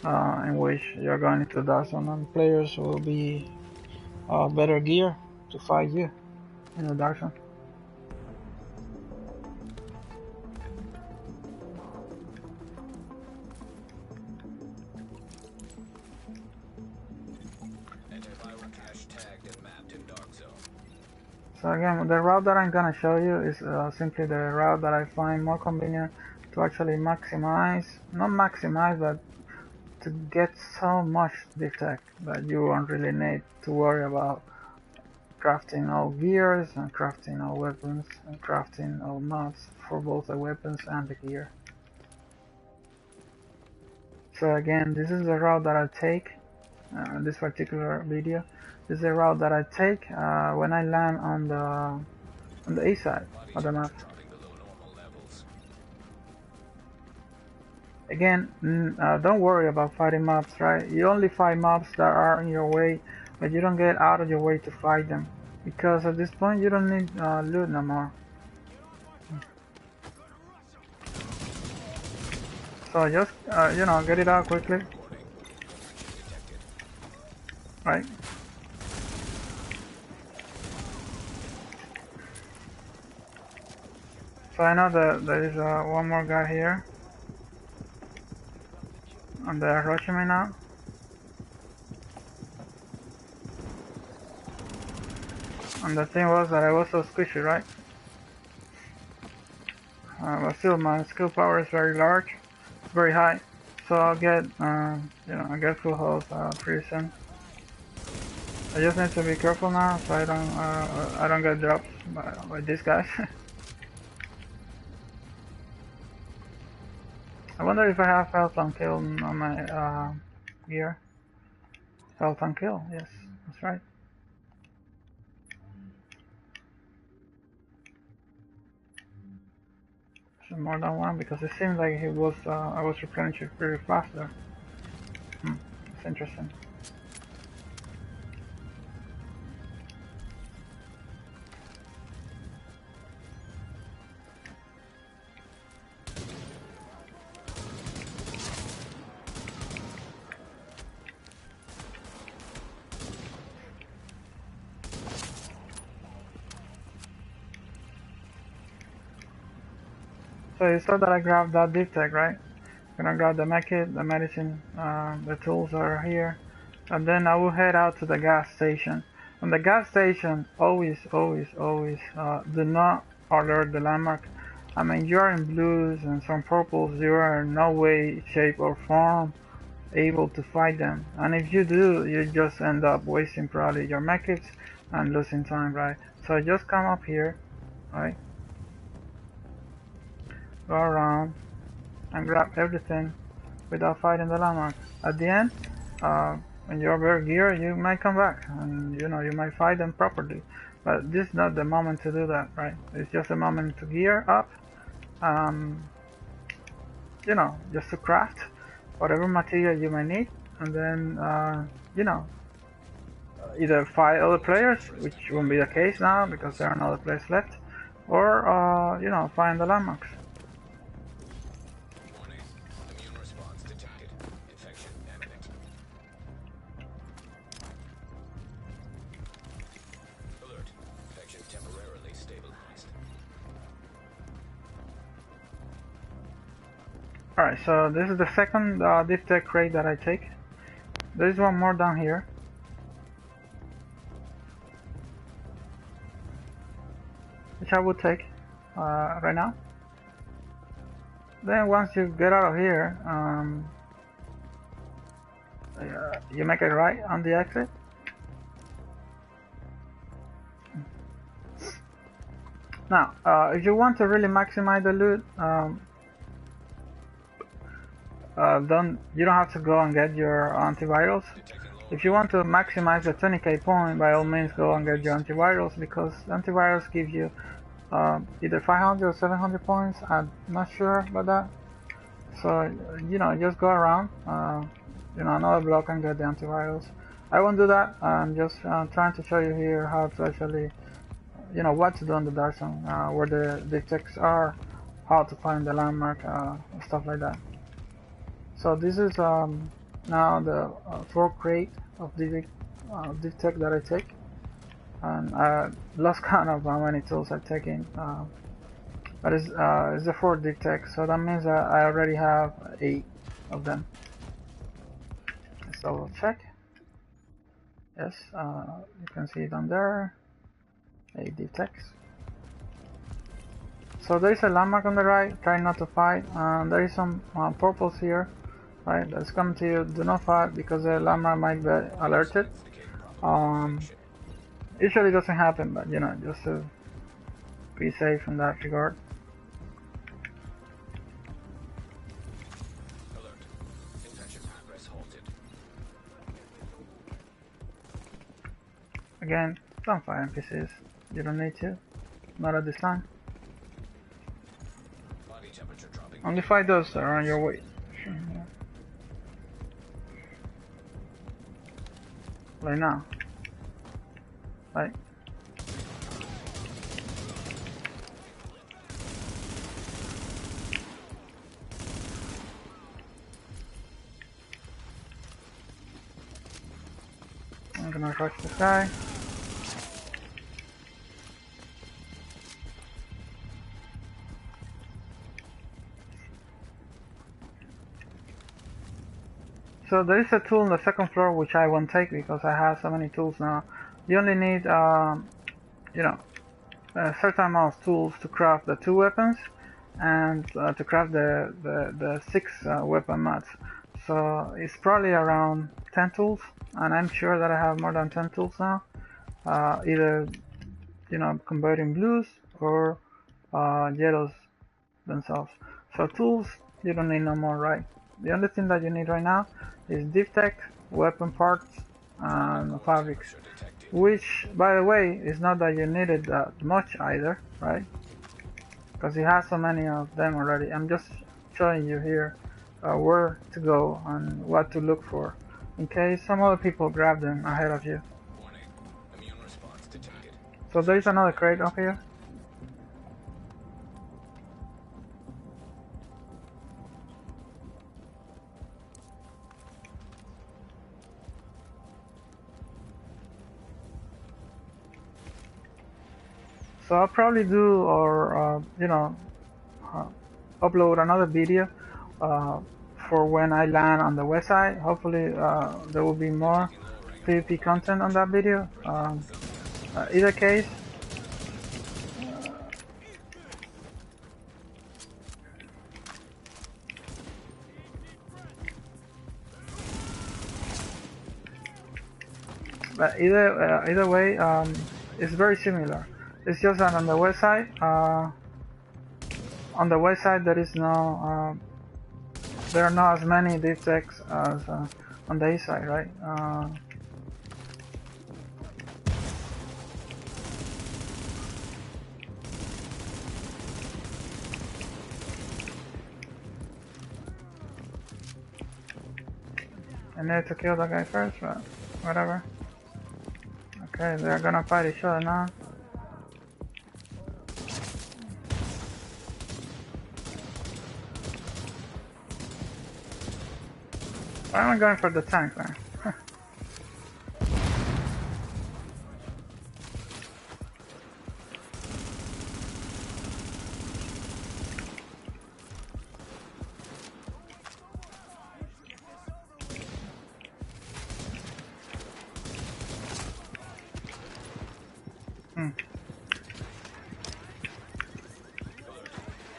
Speaker 1: in which you're going into Dark Zone, and players will be better gear to fight you in the Dark Zone.
Speaker 2: Antiviral cache tagged and mapped in dark zone.
Speaker 1: So again, the route that I'm gonna show you is simply the route that I find more convenient to actually maximize, not maximize, but to get so much defect that you won't really need to worry about crafting all gears and crafting all weapons and crafting all mods for both the weapons and the gear. So again, this is the route that I take in this particular video. This is the route that I take when I land on the east side of the map. Again, don't worry about fighting mobs, right? You only fight mobs that are in your way, but you don't get out of your way to fight them, because at this point you don't need loot no more. So just you know, get it out quickly, right? So I know that there is one more guy here, and they're rushing me now. And the thing was that I was so squishy, right? But still, my skill power is very large, very high. So I'll get, you know, I get full health pretty soon. I just need to be careful now, so I don't get dropped by these guys. I wonder if I have health on kill on my gear. Health on kill, yes, that's right. So more than one, because it seems like I was replenishing pretty fast there. That's interesting. So you saw that I grabbed that deep tech, right? I'm gonna grab the medkit, the medicine, the tools are here, and then I will head out to the gas station. On the gas station, always do not alert the landmark. I mean, you are in blues and some purples, you are in no way, shape, or form able to fight them. And if you do, you just end up wasting probably your medkits and losing time, right? So just come up here, right? Go around and grab everything without fighting the landmark. At the end, when you're very geared, you might come back and you know you might fight them properly. But this is not the moment to do that, right? It's just a moment to gear up, you know, just to craft whatever material you might need, and then you know, either fight other players, which won't be the case now because there are no other players left, or you know, find the landmarks. Alright, so this is the second deep tech crate that I take. There is one more down here. Which I will take right now. Then once you get out of here, you make a right on the exit. Now, if you want to really maximize the loot, you don't have to go and get your antivirals. If you want to maximize the 20k point, by all means go and get your antivirals, because antivirals give you either 500 or 700 points. I'm not sure about that. So you know, just go around, you know, another block and get the antivirals. I won't do that. I'm just trying to show you here how to actually, you know, what to do in the dark zone, where the detects are, how to find the landmark, stuff like that. So this is now the fourth crate of detect that I take, and I lost count of how many tools I've taken. But it's the fourth detect, so that means that I already have 8 of them. Let's double check. Yes, you can see it on there. 8 detects. So there is a landmark on the right, try not to fight. There is some purples here, right, that's coming to you. Do not fight because the landmark might be alerted. Usually doesn't happen, but you know, just to be safe in that regard.
Speaker 2: Alert. Infection progress halted.
Speaker 1: Again, don't fight NPCs. You don't need to. Not at this time.
Speaker 2: Body temperature dropping.
Speaker 1: Only fight those that are on your way. Like now. Right? I'm gonna rush this guy. So there is a tool on the second floor which I won't take because I have so many tools now. You only need, you know, a certain amount of tools to craft the 2 weapons and to craft the 6 weapon mats. So it's probably around 10 tools, and I'm sure that I have more than 10 tools now. Either, you know, converting blues or yellows themselves. So tools, you don't need no more, right? The only thing that you need right now is div tech, weapon parts, and fabrics. Which, by the way, is not that you need it that much either, right? Because you have so many of them already. I'm just showing you here where to go and what to look for, in case some other people grab them ahead of you.
Speaker 2: Warning. Immune response detected.
Speaker 1: So there is another crate up here. So I'll probably do, or you know, upload another video for when I land on the west side. Hopefully there will be more PvP content on that video. Either case, but either way, it's very similar. It's just that on the west side, there is no, there are not as many div techs as on the east side, right? I need to kill the guy first, but whatever. Okay, they're gonna fight each other now. Why am I going for the tank, man?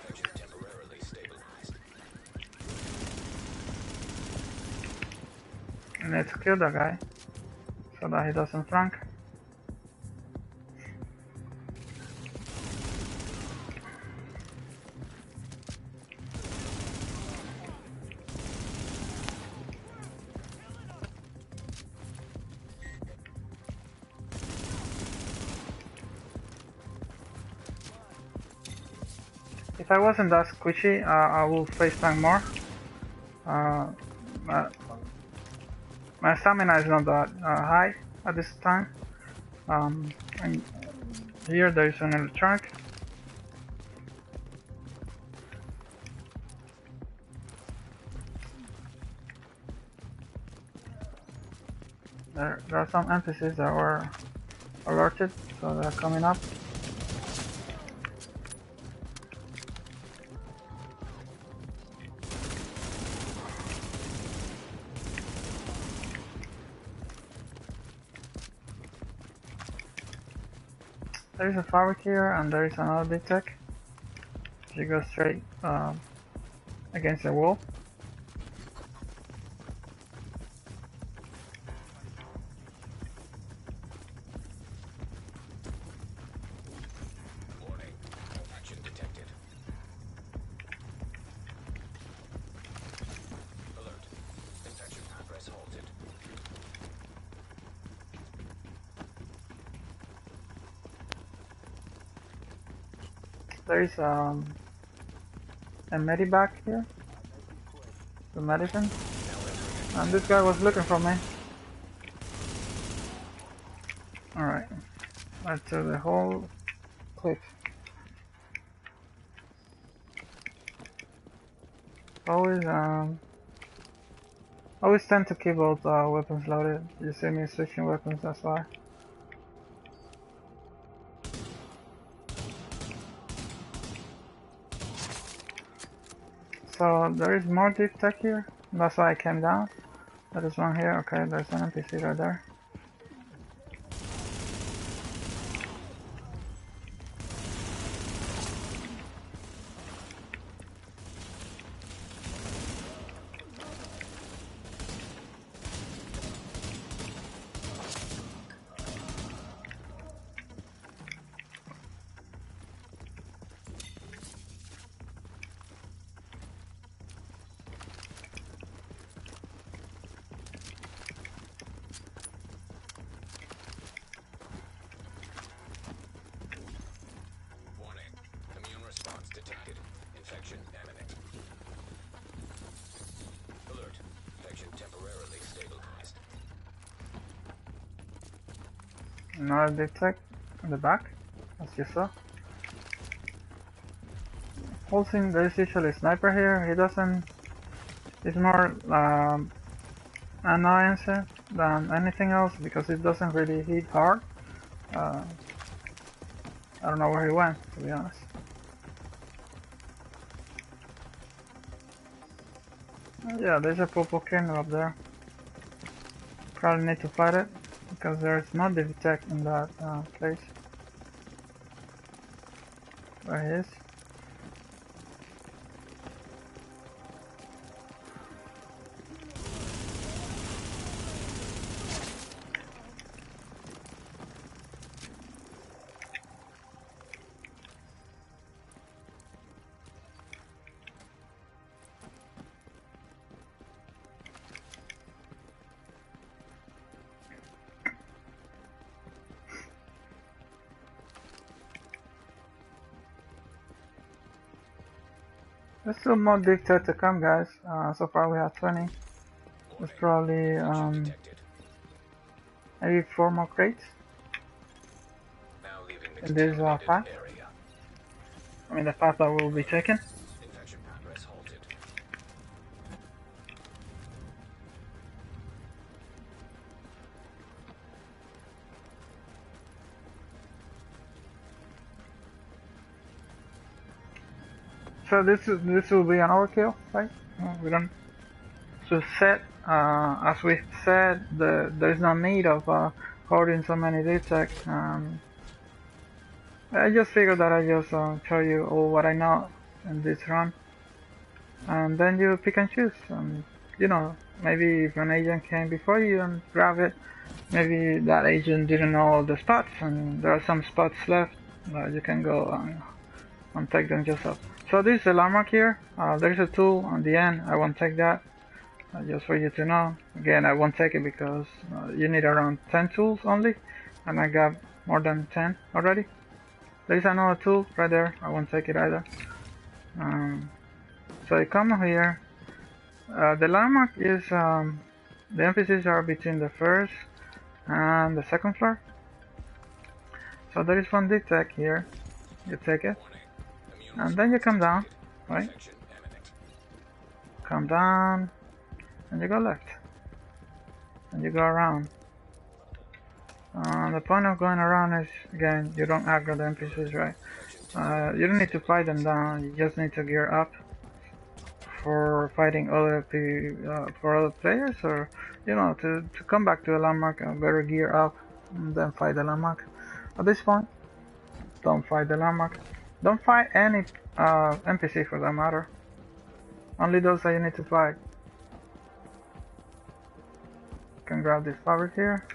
Speaker 2: Infection temporarily stabilized.
Speaker 1: I need to kill the guy so that he doesn't flank. If I wasn't that squishy, I will face tank more. My, my stamina is not that high at this time. And here there is an electronic. There are some NPCs that were alerted, so they're coming up. There is a fabric here, and there is another big tech. She goes straight against the wall.
Speaker 2: Warning. Action detected. Alert. Infection progress halted.
Speaker 1: There is a medivac here, the medicine, and this guy was looking for me. Alright, let's do the whole clip. Always always tend to keep both weapons loaded. You see me switching weapons, that's why. So there is more deep tech here. That's why I came down. There is one here. Okay, there's an NPC right there.
Speaker 2: Warning. Immune response detected. Infection imminent. Alert. Infection temporarily stabilized.
Speaker 1: Another deep tech in the back, as you saw. Whole thing, there is usually a sniper here. He doesn't. He's more annoyance than anything else because it doesn't really hit hard. I don't know where he went, to be honest. Yeah, there's a purple kernel up there. Probably need to fight it because there's no detect in that place. Where he is. There's still more detect to come, guys. So far we have 20. There's probably maybe 4 more crates in this path. I mean the path that we'll be taking.
Speaker 2: Infection progress halted.
Speaker 1: So this will be an overkill, right? We don't. So set as we said, there's no need of holding so many detects. I just figured that I just show you all what I know in this run, and then you pick and choose. You know, maybe if an agent came before you and grab it, maybe that agent didn't know all the spots, and there are some spots left that you can go and take them yourself. So this is a landmark here. There's a tool on the end. I won't take that. Just for you to know. Again, I won't take it because you need around 10 tools only, and I got more than 10 already. There's another tool right there. I won't take it either. So you come here. The landmark is the NPCs are between the first and the second floor. So there is one detect here. You take it, and then you come down, right? Come down, and you go left, and you go around. The point of going around is, again, you don't aggro the NPCs, right? You don't need to fight them down, you just need to gear up for fighting other for other players, or, you know, to come back to a landmark, better gear up and then fight the landmark. At this point, don't fight the landmark. Don't fight any NPC for that matter. Only those that you need to fight. You can grab this fabric here.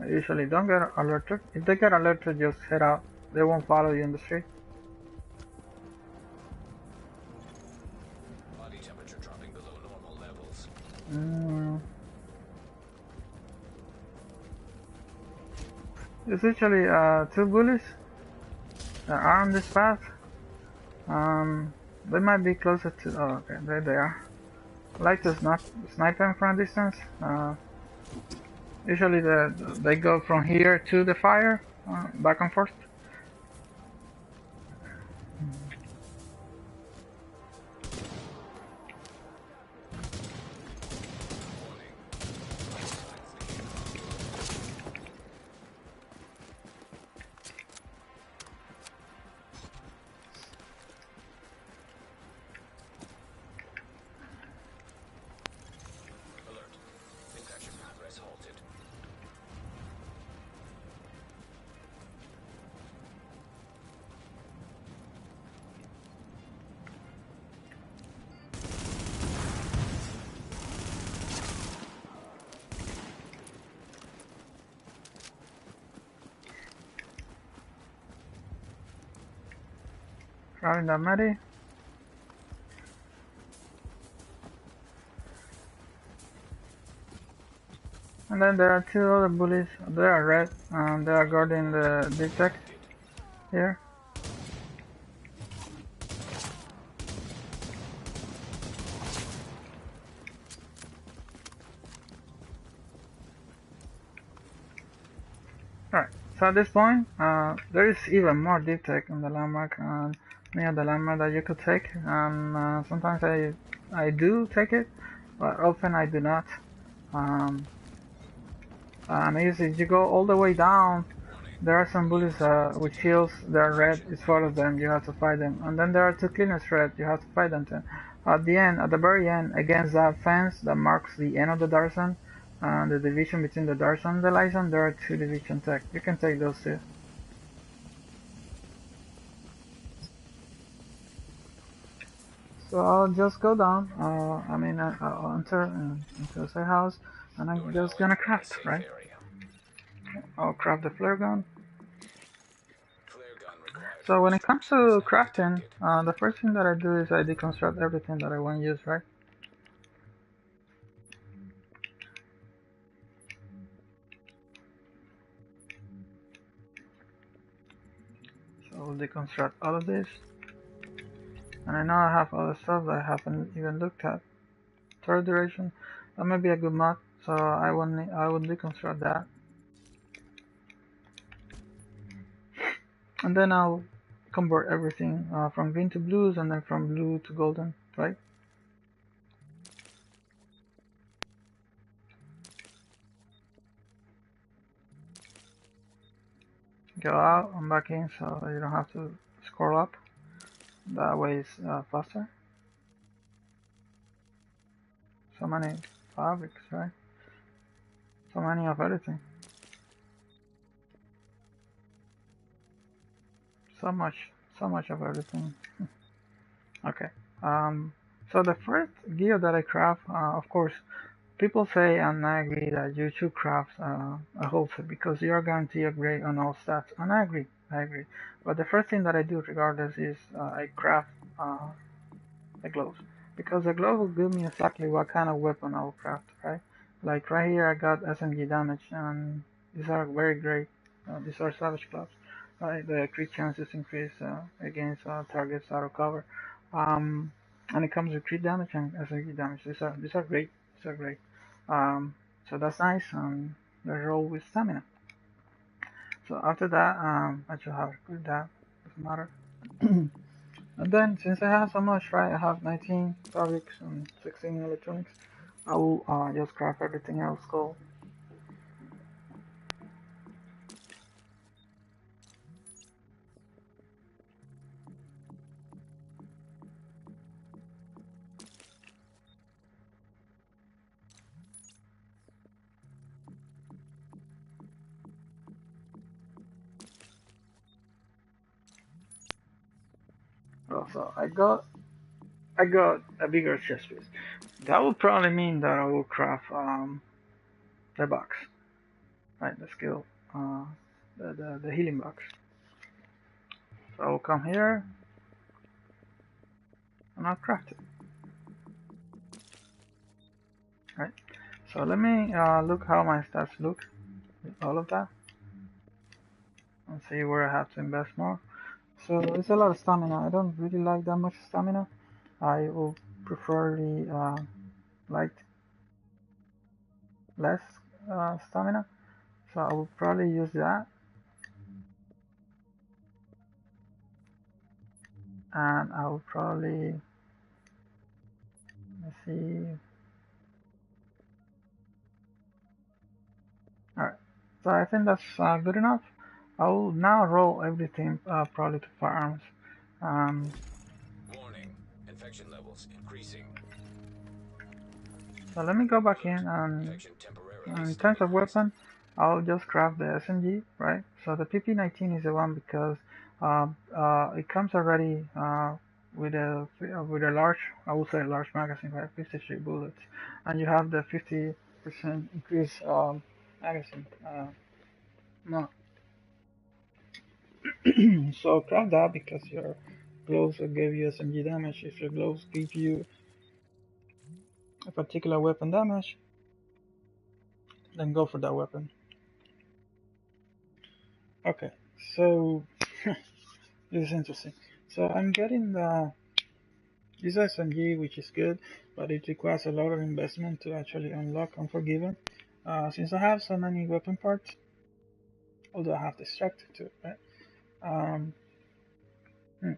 Speaker 1: I usually don't get alerted. If they get alerted, just head out. They won't follow you in the street.
Speaker 2: Body temperature dropping below normal levels.
Speaker 1: There's actually two bullies that are on this path. They might be closer to. Oh, okay, there they are. I like to snipe them from a distance. Usually they go from here to the fire, back and forth.
Speaker 2: Alert. Infection progress halted.
Speaker 1: Grabbing that medi. And then there are two other bullies. They are red, and they are guarding the big tech here. Alright, so at this point, there is even more deep tech in the landmark, near the landmark that you could take, and sometimes I do take it, but often I do not. And if you go all the way down, there are some bullies with shields, they're red, it's four of them, you have to fight them. And then there are two cleaners red, you have to fight them too. At the very end, against that fence that marks the end of the dark zone, the division between the dark zone and the light zone, there are two division tech. You can take those two. So I'll just go down, I'll enter into the house, and I'm just gonna craft, right? I'll craft the flare gun. So when it comes to crafting, the first thing that I do is I deconstruct everything that I want to use, right? So I'll deconstruct all of this. And I know I have other stuff that I haven't even looked at. Third duration, that may be a good mod, so I will deconstruct that. And then I'll convert everything from green to blues and then from blue to golden, right? Go out and back in so you don't have to scroll up. That way it's faster. So many fabrics, right? So many of everything. So much of everything. Okay. So the first gear that I craft, of course, people say, and I agree, that you should craft a whole set because you are guaranteed a grade on all stats. And I agree. But the first thing that I do, regardless, is I craft the gloves because the glove will give me exactly what kind of weapon I will craft, right? Like right here, I got SMG damage, and these are very great. These are savage gloves. Right, the crit chances increase against targets out of cover, um, and it comes with crit damage and SMG damage. These are great. These are great. Um, so that's nice. They roll with stamina. So after that, I should have good that. Doesn't matter. And then, since I have so much, right, I have 19 fabrics and 16 electronics, I will just craft everything else gold. well. So I got a bigger chest piece. That will probably mean that I will craft the box, right? The skill, uh, the healing box. So I will come here and I'll craft it, right? So let me look how my stats look with all of that and see where I have to invest more. So it's a lot of stamina. I don't really like that much stamina. I will preferably like less stamina. So I will probably use that, and I will probably, let's see. All right. So I think that's good enough. I will now roll everything probably to firearms. Um,
Speaker 2: Warning. Infection levels increasing.
Speaker 1: so let me go back in,
Speaker 2: Alert.
Speaker 1: and
Speaker 2: Infection temporarily
Speaker 1: in terms of
Speaker 2: stabilized.
Speaker 1: weapon, I'll just craft the SMG, right? So the PP19 is the one because it comes already with a large, I would say large magazine, right? 53 bullets, and you have the 50% increase magazine. No. So craft that because your gloves will give you SMG damage. If your gloves give you a particular weapon damage, then go for that weapon. Okay, so this is interesting. So I'm getting this SMG, which is good, but it requires a lot of investment to actually unlock Unforgiven. Since I have so many weapon parts, although I have Destructive too, right? Um, hmm.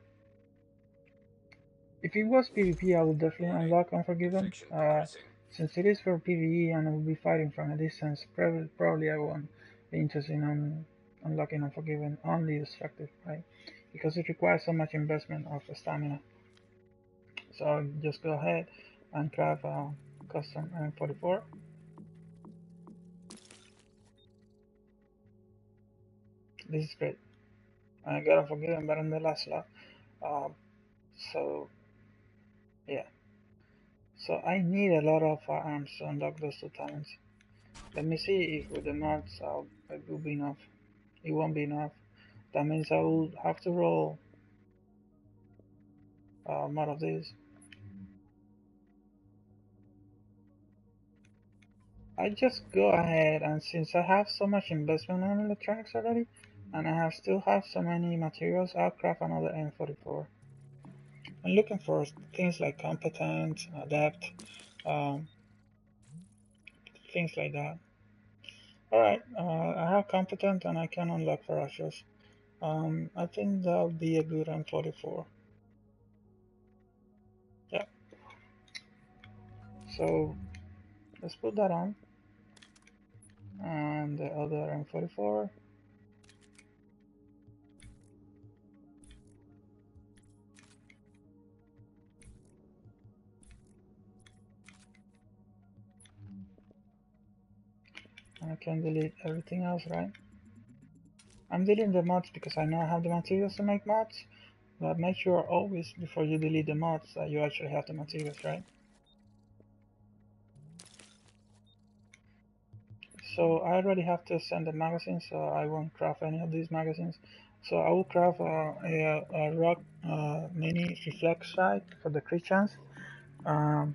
Speaker 1: If it was PvP, I would definitely
Speaker 2: Warning.
Speaker 1: unlock Unforgiven.
Speaker 2: Infection progressing.
Speaker 1: Since it is for PvE and I will be fighting from a distance, probably I won't be interested in unlocking Unforgiven, only Destructive, right? Because it requires so much investment of stamina. So I'll just go ahead and craft a custom M44. This is great. I got Unforgiven better than the last slot. Um, so yeah. So I need a lot of firearms to unlock those two talents. Let me see if with the mods it will be enough. It won't be enough. That means I will have to roll more of these. I just go ahead, and since I have so much investment on electronics already, and I still have so many materials, I'll craft another M44. I'm looking for things like competent, adept, um, things like that. Alright, I have competent and I can unlock ferocious. I think that'll be a good M44. Yeah, so let's put that on. And the other M44. I can delete everything else, right? I'm deleting the mods because I know I have the materials to make mods, but make sure always before you delete the mods that you actually have the materials, right? So I already have to send the magazines, so I won't craft any of these magazines. So I will craft a rock mini reflex sight for the crit chance. Um,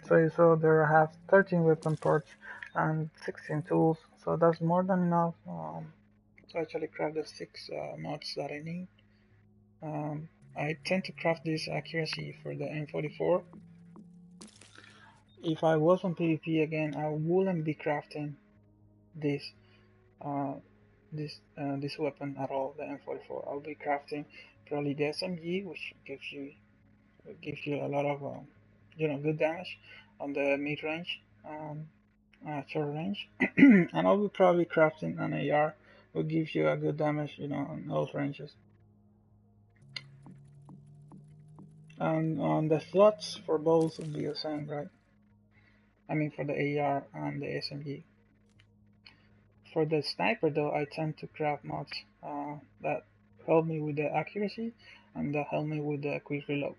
Speaker 1: so there I have 13 weapon parts and 16 tools, so that's more than enough to actually craft the 6 mods that I need. I tend to craft this accuracy for the M44. If I was on PvP again, I wouldn't be crafting this uh, this weapon at all, the M44. I'll be crafting probably the SMG, which gives you a lot of good damage on the mid range, short range, and I'll be probably crafting an AR, which gives you a good damage, on all ranges. And the slots for both will be the same, right? I mean for the AR and the SMG. For the sniper though, I tend to craft mods that help me with the accuracy, and that helped me with the quick reload.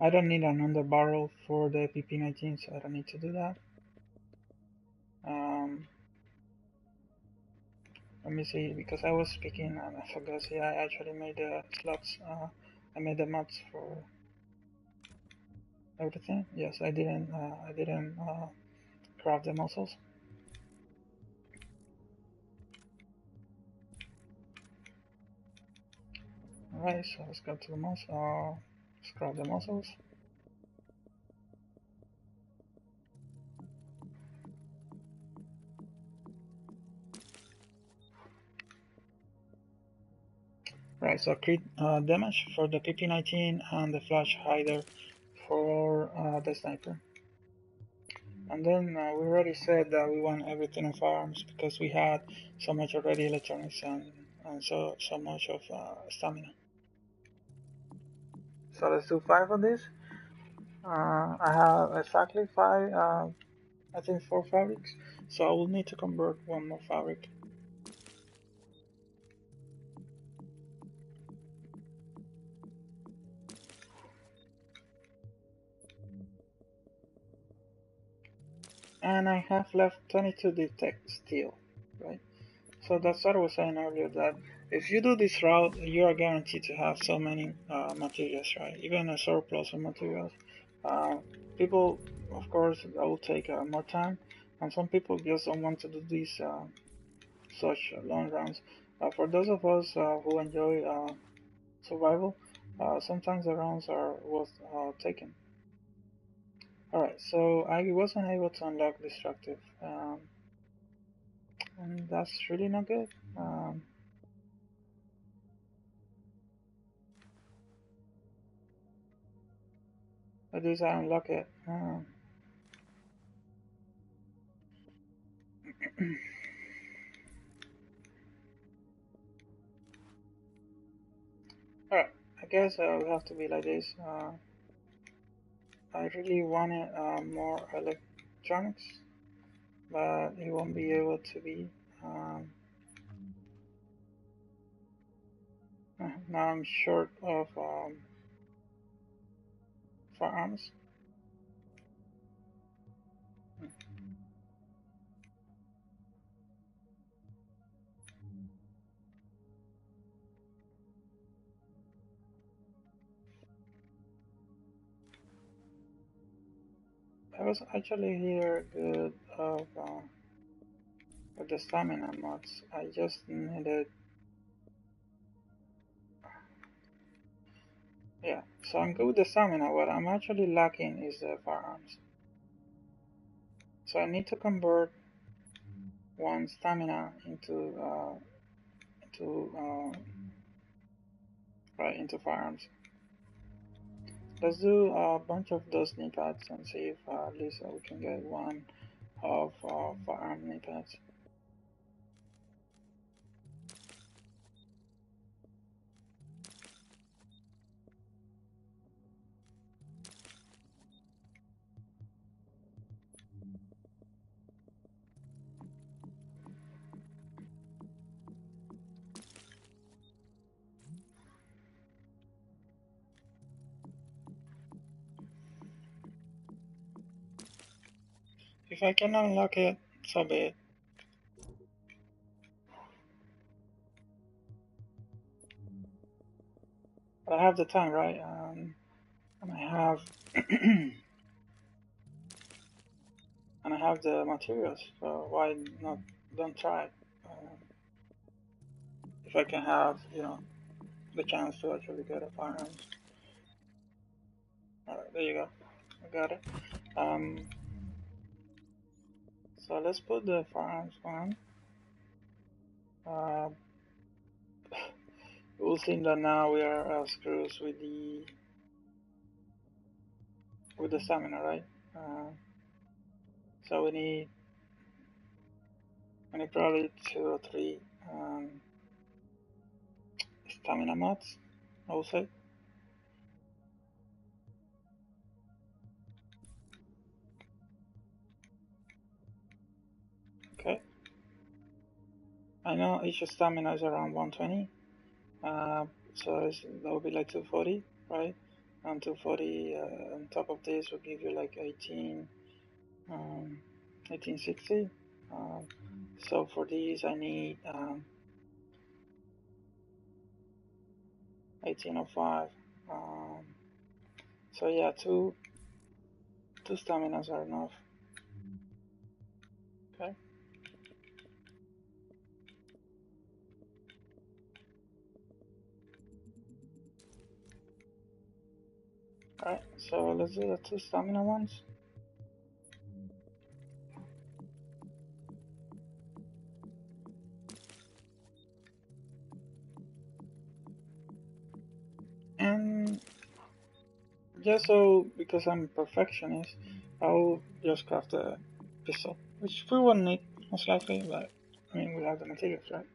Speaker 1: I don't need another barrel for the PP19, so I don't need to do that. Let me see, because I was speaking and I forgot. See, I actually made the slots. I made the mods for everything. Yes, I didn't. I didn't craft the muscles. Alright, so let's go to the muscle. Let's grab the muscles. Right, so crit damage for the PP19 and the flash hider for the sniper. And then we already said that we want everything in firearms because we had so much already electronics and so much of stamina. So let's do 5 of this. I have exactly 5, I think 4 fabrics, so I will need to convert 1 more fabric. And I have left 22 detect steel, right? So that's what I was saying earlier, that if you do this route, you are guaranteed to have so many materials, right? Even a surplus of materials. Uh, people, of course, that will take more time, and some people just don't want to do these such long rounds. For those of us who enjoy survival, sometimes the rounds are worth taking. Alright, so I wasn't able to unlock destructive, and that's really not good. At least I unlock it. Alright, I guess we have to be like this. I really wanted more electronics, but it won't be able to be. Um, Now I'm short of firearms. I was actually here good of with the stamina mods. I just needed, yeah. So I'm good with the stamina. What I'm actually lacking is the firearms. So I need to convert 1 stamina into right into firearms. Let's do a bunch of those knee pads and see if at least we can get 1 of firearm knee pads. If I can unlock it, so be it. But I have the time, right? And I have and I have the materials. So why not? Don't try it. If I can have, the chance to actually get a firearms. All right, there you go. I got it. Um, so let's put the firearms on. Uh, we'll see that now we are screws with the stamina, right? So we need probably 2 or 3 stamina mods, I would say. Okay. I know each stamina is around 120. So that would be like 240, right? And 240 on top of this will give you like 1860. So for these I need 1805. So yeah, two staminas are enough. Okay. Alright, so let's do the 2 stamina ones. And just so, because I'm a perfectionist, I'll just craft a pistol, which we won't need, most likely, but I mean, we have the materials, right?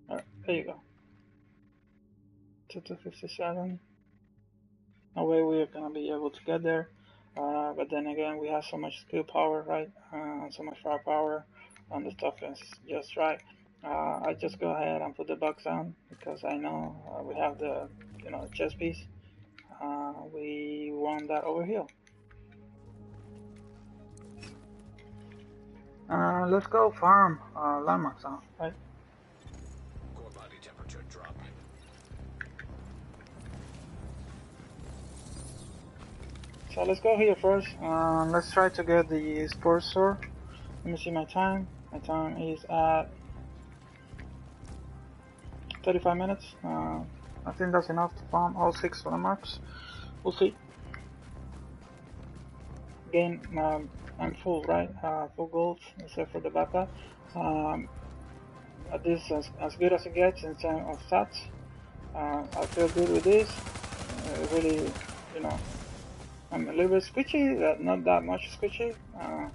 Speaker 1: Alright, there you go. 2257. No way we're gonna be able to get there. But then again, we have so much skill power, right? So much firepower, and the stuff is just right. I just go ahead and put the box down because I know we have the, chest piece. We want that over here. Let's go farm landmarks out, right?
Speaker 2: Core body temperature dropping.
Speaker 1: So let's go here first. Let's try to get the sports sword. Let me see my time. My time is at 35 minutes. I think that's enough to farm all 6 landmarks. We'll see. Again, I'm full, right? Full gold, except for the backpack. This is as good as it gets in terms of stats. I feel good with this. Really, I'm a little bit squishy, not that much squishy. I'm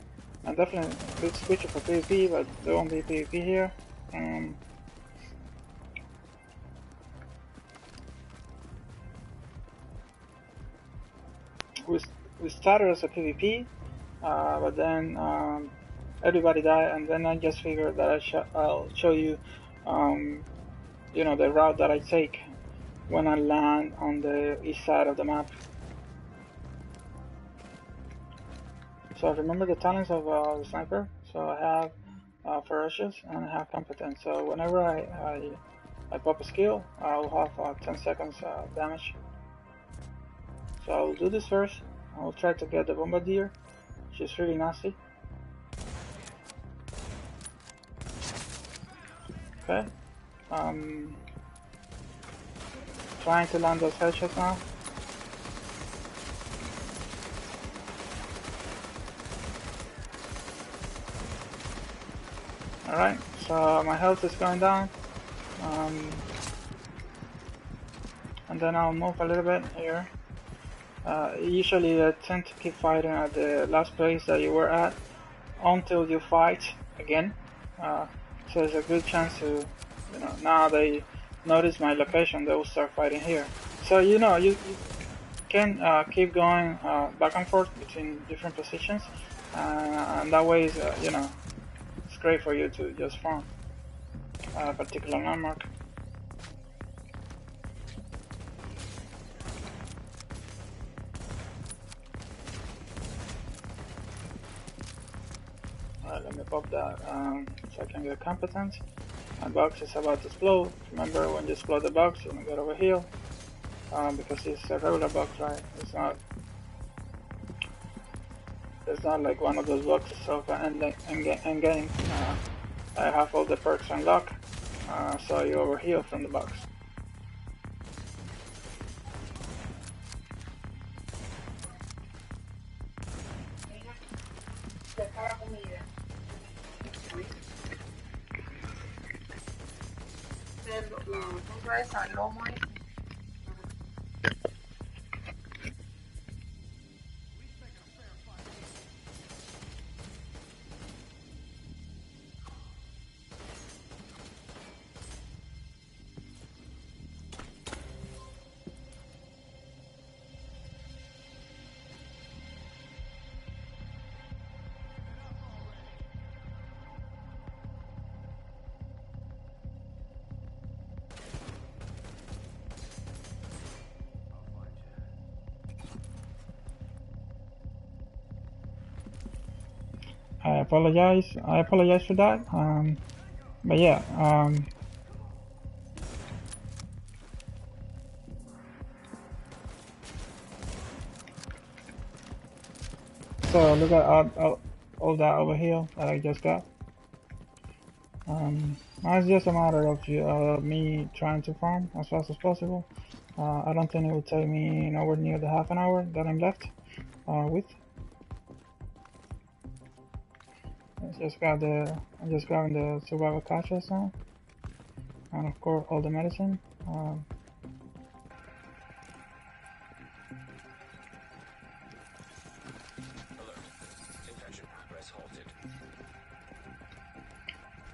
Speaker 1: definitely a bit squishy for PvP, but there won't be PvP here. We started as a PvP, but then everybody died, and then I just figured that I'll show you, the route that I take when I land on the east side of the map. So I remember the talents of the sniper. So I have ferocious and I have competent. So whenever I pop a skill, I'll have 10 seconds damage. So I'll do this first. I'll try to get the bombardier, which is really nasty. Okay. Trying to land those headshots now. Alright, so my health is going down. And then I'll move a little bit here. Usually I tend to keep fighting at the last place that you were at until you fight again. So there's a good chance to, now they notice my location, they will start fighting here. So you can keep going back and forth between different positions, and that way is, it's great for you to just farm a particular landmark. Alright, let me pop that so I can get competence. My box is about to explode. Remember, when you explode the box, you don't get over here because it's a regular box, right? It's not like one of those boxes of end game. I have all the perks unlocked, so you overheal from the box. I apologize for that. But yeah, so look at all that over here that I just got. It's just a matter of me trying to farm as fast as possible. I don't think it will take me nowhere near the half an hour that I'm left with. I just grabbing the survival catches now, and of course all the medicine.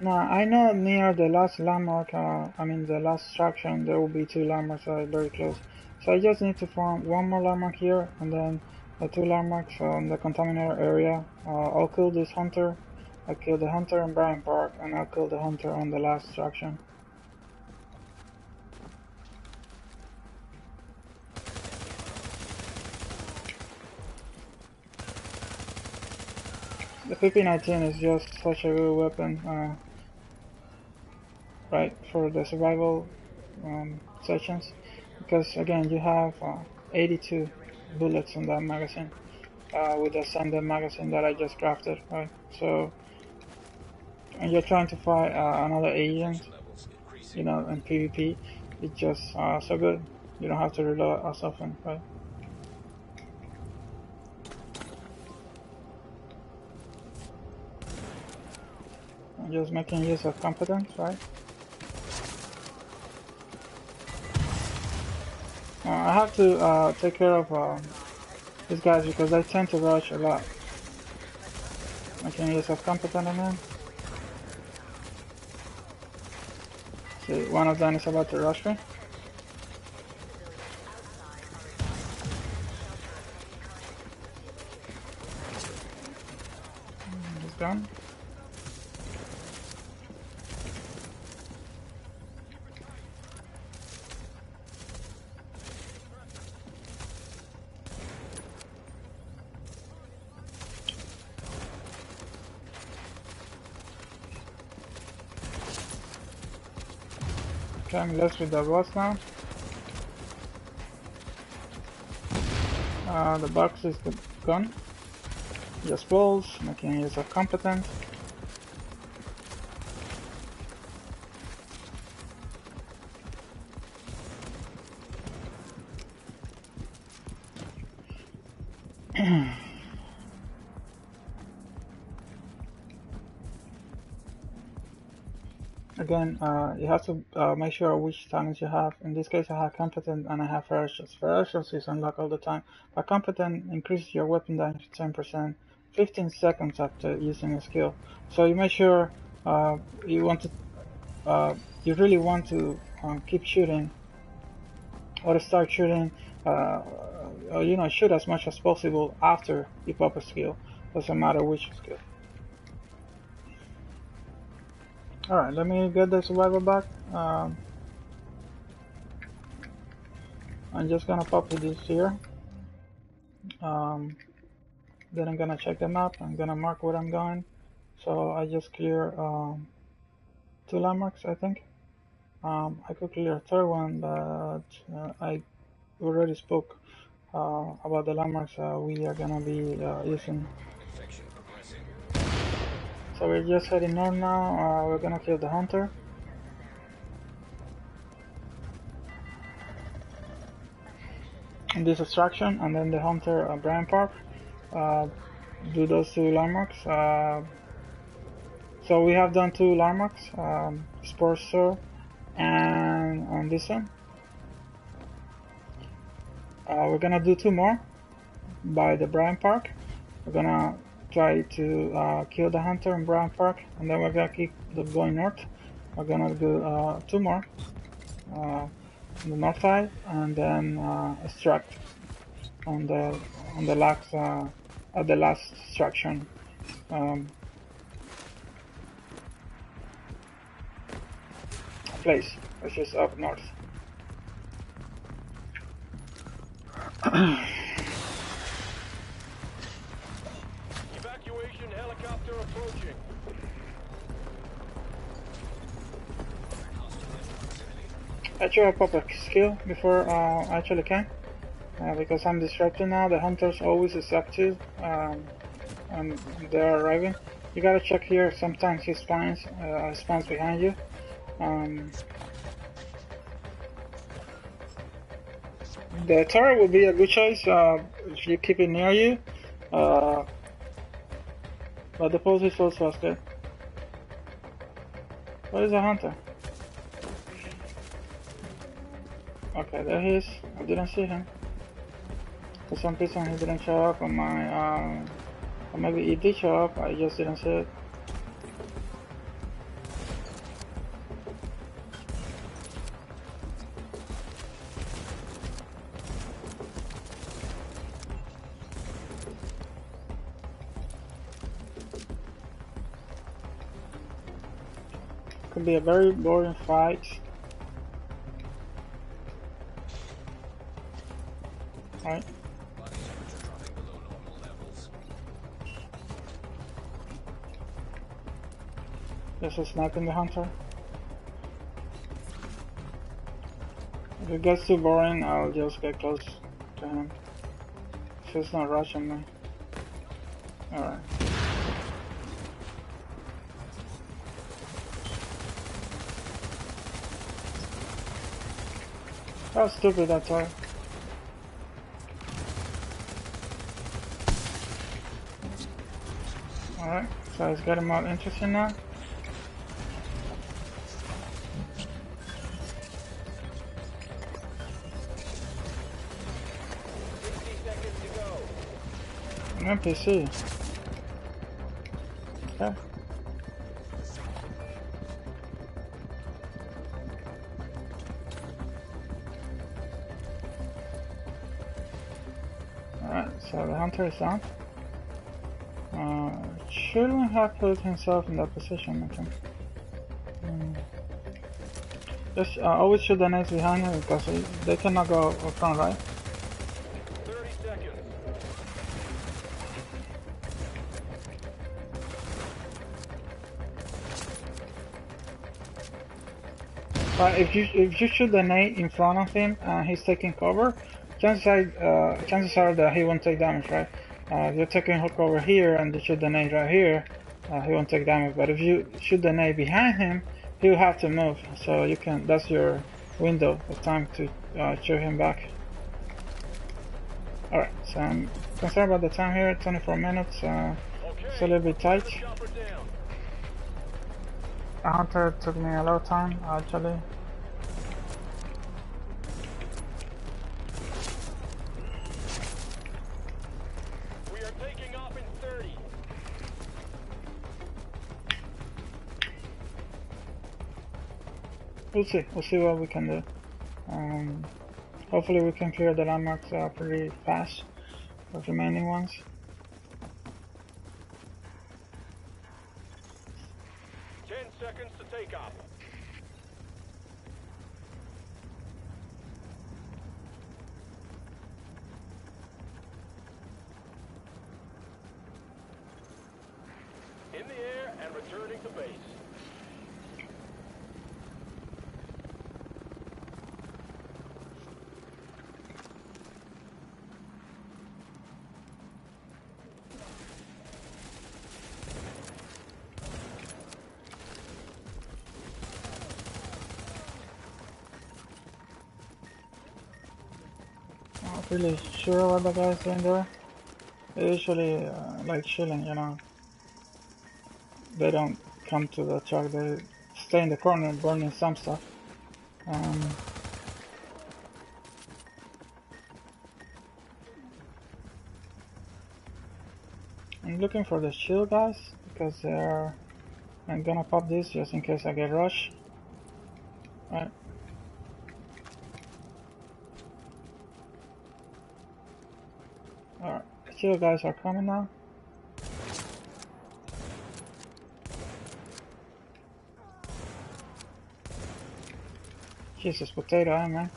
Speaker 1: Now I know near the last landmark, I mean the last extraction, there will be two landmarks that are very close. So I just need to farm one more landmark here, and then the two landmarks on the contaminated area. I'll kill this hunter. I'll kill the hunter in Bryant Park, and I'll kill the hunter on the last extraction. The PP-19 is just such a good weapon, right, for the survival sessions, because again you have 82 bullets in that magazine with the standard magazine that I just crafted, right? So when you're trying to fight another agent, you know, in PvP, it's just so good. You don't have to reload as often, right? I'm just making use of competence, right? I have to take care of these guys because they tend to rush a lot. Making use of competence again. See, one of them is about to rush me. He's gone. Okay, I'm left with the boss now. The box is gone. Just balls, making use of competence. Again, you have to make sure which talents you have. In this case, I have competent and I have ferocious. Ferocious is unlocked all the time, but competent increases your weapon damage 10%, 15 seconds after using a skill. So you make sure you want to, you really want to keep shooting or to start shooting, or, you know, shoot as much as possible after you pop a skill. Doesn't matter which skill. Alright, let me get the survival back. I'm just gonna pop this here. Then I'm gonna check the map. I'm gonna mark where I'm going. So I just clear two landmarks, I think. I could clear a third one, but I already spoke about the landmarks we are gonna be using. So we're just heading north now. We're gonna kill the hunter. In this extraction, and then the hunter Brian Park. Do those two landmarks. So we have done two landmarks, Sports Store and on this one. We're gonna do two more by the Brian Park. We're gonna try to kill the hunter in Brian Park, and then we're gonna keep going north. We're gonna do two more on the north side, and then extract on the last at the last extraction. Place, which is up north.
Speaker 3: Evacuation helicopter approaching.
Speaker 1: I try to pop a skill before I actually can. Because I'm distracted now. The hunters always is active and they're arriving. You gotta check here. Sometimes he spawns behind you. The turret would be a good choice if you keep it near you. Uh, but the pose is also good. What is a hunter? Okay, there he is. I didn't see him. For some reason he didn't show up on my, or maybe he did show up, I just didn't see it. Could be a very boring fight. Right?
Speaker 2: Body temperature dropping below normal levels.
Speaker 1: Just a sniping the hunter. If it gets too boring, I'll just get close to him. If he's not rushing me. Alright. That was stupid, that's all. Alright, so it's getting more interesting now. An NPC. Okay. Alright, so the hunter is down. Shouldn't have put himself in that position, I think. Just always shoot the nades behind him because they cannot go up front, right?
Speaker 2: 30 seconds.
Speaker 1: But if you shoot the nade in front of him and he's taking cover, chances are that he won't take damage, right? If you're taking hook over here and you shoot the nade right here, he won't take damage. But if you shoot the nade behind him, he'll have to move. So you can. That's your window of time to shoot him back. All right. So I'm concerned about the time here. 24 minutes. It's a little bit tight. The hunter took me a lot of time actually. We'll see what we can do. Hopefully we can clear the landmarks pretty fast, the remaining ones.
Speaker 2: Seconds to take off. In the air and returning to base.
Speaker 1: Not really sure what the guy's doing there. They usually like chilling, you know. They don't come to the truck, they stay in the corner burning some stuff. I'm looking for the shield guys because they're. I'm gonna pop this just in case I get rushed. Right. Alright, shield guys are coming now. Jesus, potato, man.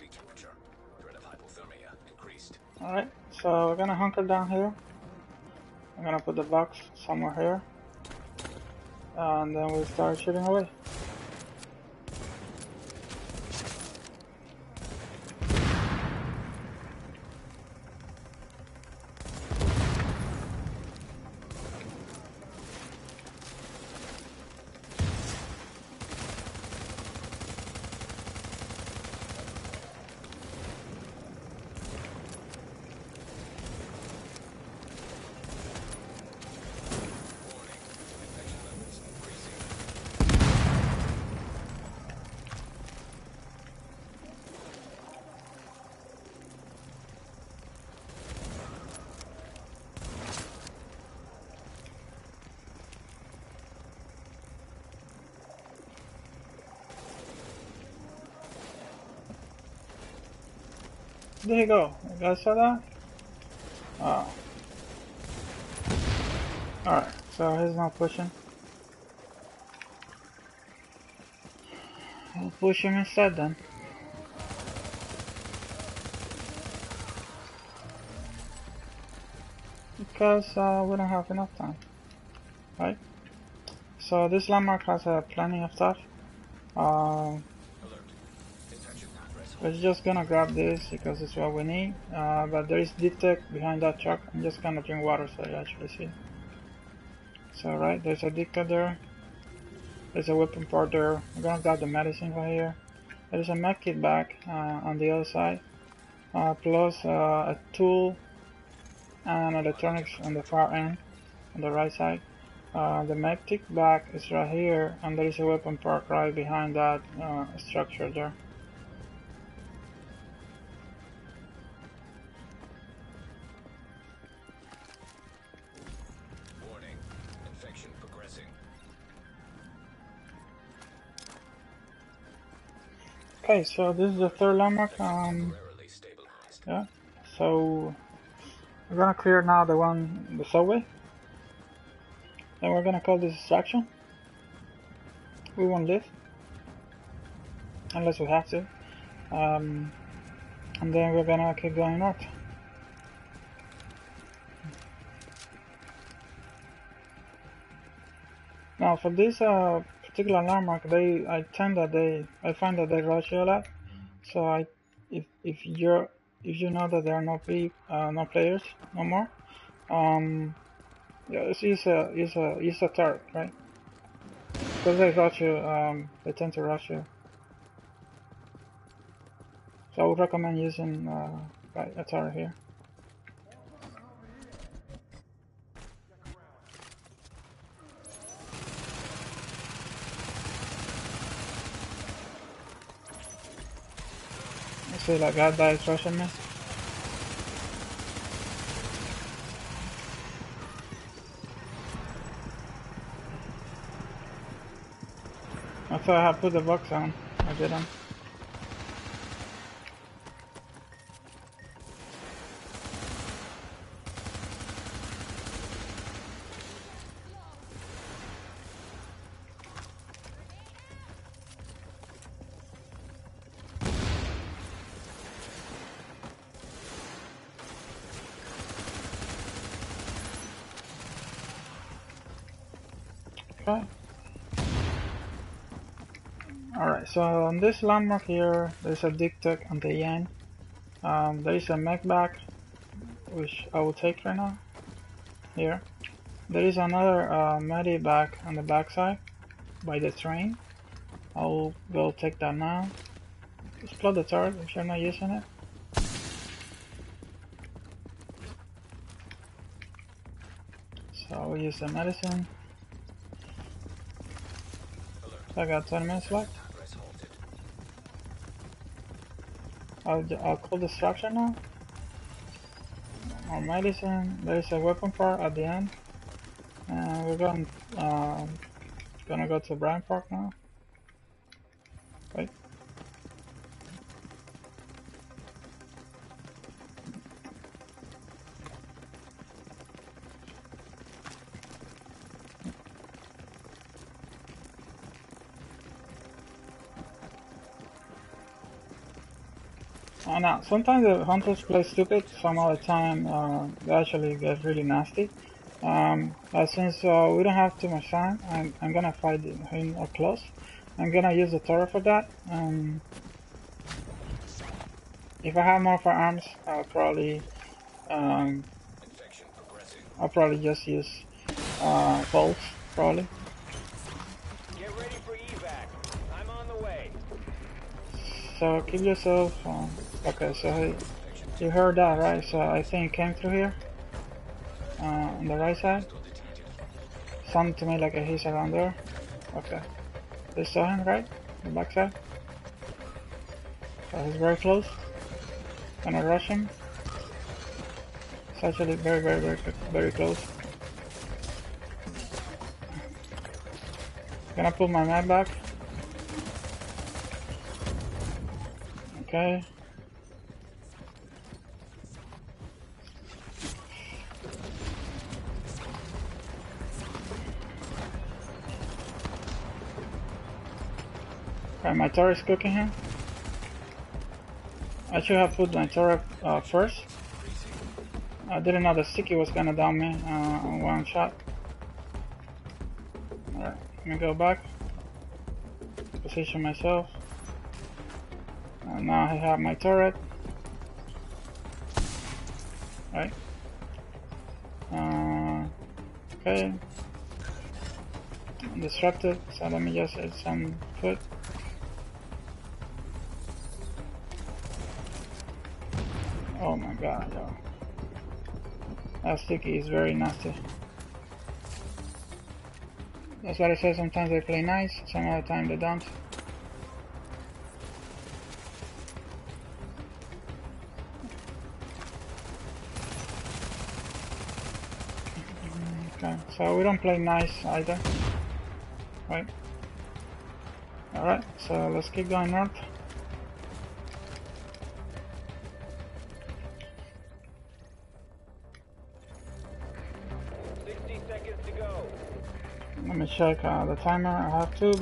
Speaker 2: body temperature. Threat of hypothermia increased.
Speaker 1: Alright, so we're gonna hunker down here. I'm gonna put the box somewhere here. And then we'll start shooting away. There you go. You guys saw that? Oh. Alright, so he's not pushing. We'll push him instead then. Because we don't have enough time. Right? So this landmark has plenty of stuff. We're just gonna grab this because it's what we need. But there is deep tech behind that truck. I'm just gonna drink water so you actually see. So right, there's a deep tech there. There's a weapon part there. I'm gonna grab the medicine right here. There's a med kit back on the other side. Plus a tool and electronics on the far end, on the right side. The med kit back is right here, and there is a weapon part right behind that structure there.
Speaker 2: Warning. Infection progressing.
Speaker 1: Okay, so this is the third landmark.
Speaker 2: Temporarily stabilized.
Speaker 1: Yeah. So we're gonna clear now the subway. Then we're gonna call this distraction. We won't live unless we have to. And then we're gonna keep going north. Now for this particular landmark, I find that they rush you a lot. So if you know that there are no players no more, yeah, use a turret, right? Because they rush you, they tend to rush you. So I would recommend using a turret here. I see like that guy is rushing me. I thought I had put the box on. I didn't. Okay. Alright, so on this landmark here, there's a dig tech on the end. There is a mech back, which I will take right now. Here. There is another medi back on the backside by the train. I'll go take that now. Explode the turret if you're not using it. So I'll use the medicine. So I got 20 minutes left. I'll call destruction now. More medicine. There is a weapon part at the end. And we're gonna go to Bryan Park now. Wait. I know. Sometimes the hunters play stupid. Some other time they actually get really nasty. But since we don't have too much time, I'm gonna fight him up close. I'm gonna use the turret for that. If I have more firearms, um,
Speaker 2: Infection progressing.
Speaker 1: I'll probably just use bolts, probably.
Speaker 3: Get ready for evac. I'm on the way.
Speaker 1: So keep yourself. Okay, so you heard that, right? So I think it came through here on the right side.
Speaker 2: Hostile detected.
Speaker 1: Sounded to me like he's around there. Okay, they saw him, right? The back side. So he's very close. Gonna rush him. It's actually very close. Gonna put my map back. Okay. Alright, my turret's cooking here. I should have put my turret first. I didn't know the sticky was gonna down me on one shot. Alright, let me go back. Position myself. Now I have my turret. Right. Okay. I'm disrupted, so let me just add some foot. Oh my god, yo. That sticky is very nasty. That's what I said, sometimes they play nice, some other time they don't. Okay, so we don't play nice either. Right? Alright, so let's keep going north.
Speaker 3: To go.
Speaker 1: Let me check the timer. I have two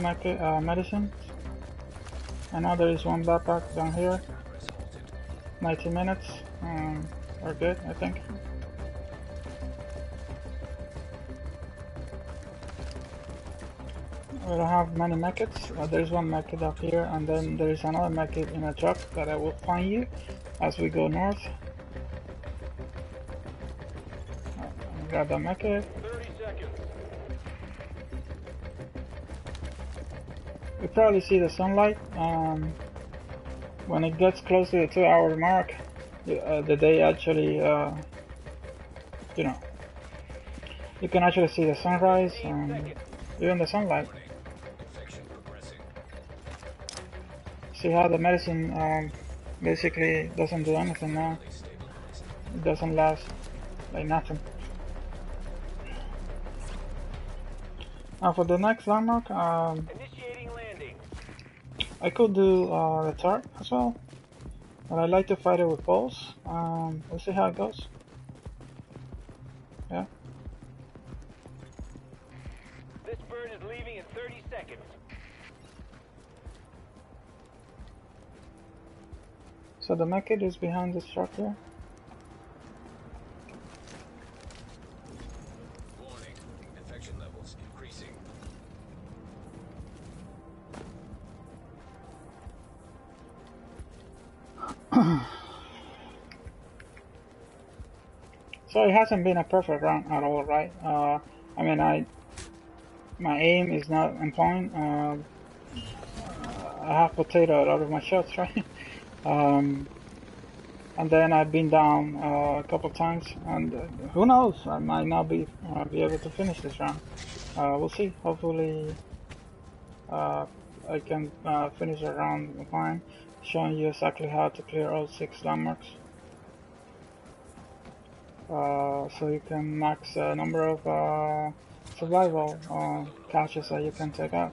Speaker 1: medicines. I know there is one backpack down here.
Speaker 2: Progress halted.
Speaker 1: 90 minutes. We're good, I think. We don't have many mechits. There's one mechit up here, and then there is another mechit in a truck that I will find you as we go north. Grab the mechit.
Speaker 3: 30 seconds.
Speaker 1: You probably see the sunlight. When it gets close to the 2 hour mark, the day actually, you know, you can actually see the sunrise and even the sunlight.
Speaker 2: Infection progressing.
Speaker 1: See how the medicine basically doesn't do anything now.
Speaker 2: Stabilized.
Speaker 1: It doesn't last like nothing. Now for the next landmark,
Speaker 3: Initiating landing.
Speaker 1: I could do the turret as well, but I like to fight it with bolts. We'll see how it goes. Yeah.
Speaker 3: This bird is leaving in 30 seconds.
Speaker 1: So the mechit is behind this truck here.
Speaker 2: Warning. Infection levels increasing.
Speaker 1: So it hasn't been a perfect round at all, right? I mean, my aim is not on point. I have potato out of my shots, right? And then I've been down a couple times, and who knows? I might not be able to finish this round. We'll see. Hopefully, I can finish the round fine, showing you exactly how to clear all 6 landmarks. So you can max the number of survival caches that you can take out.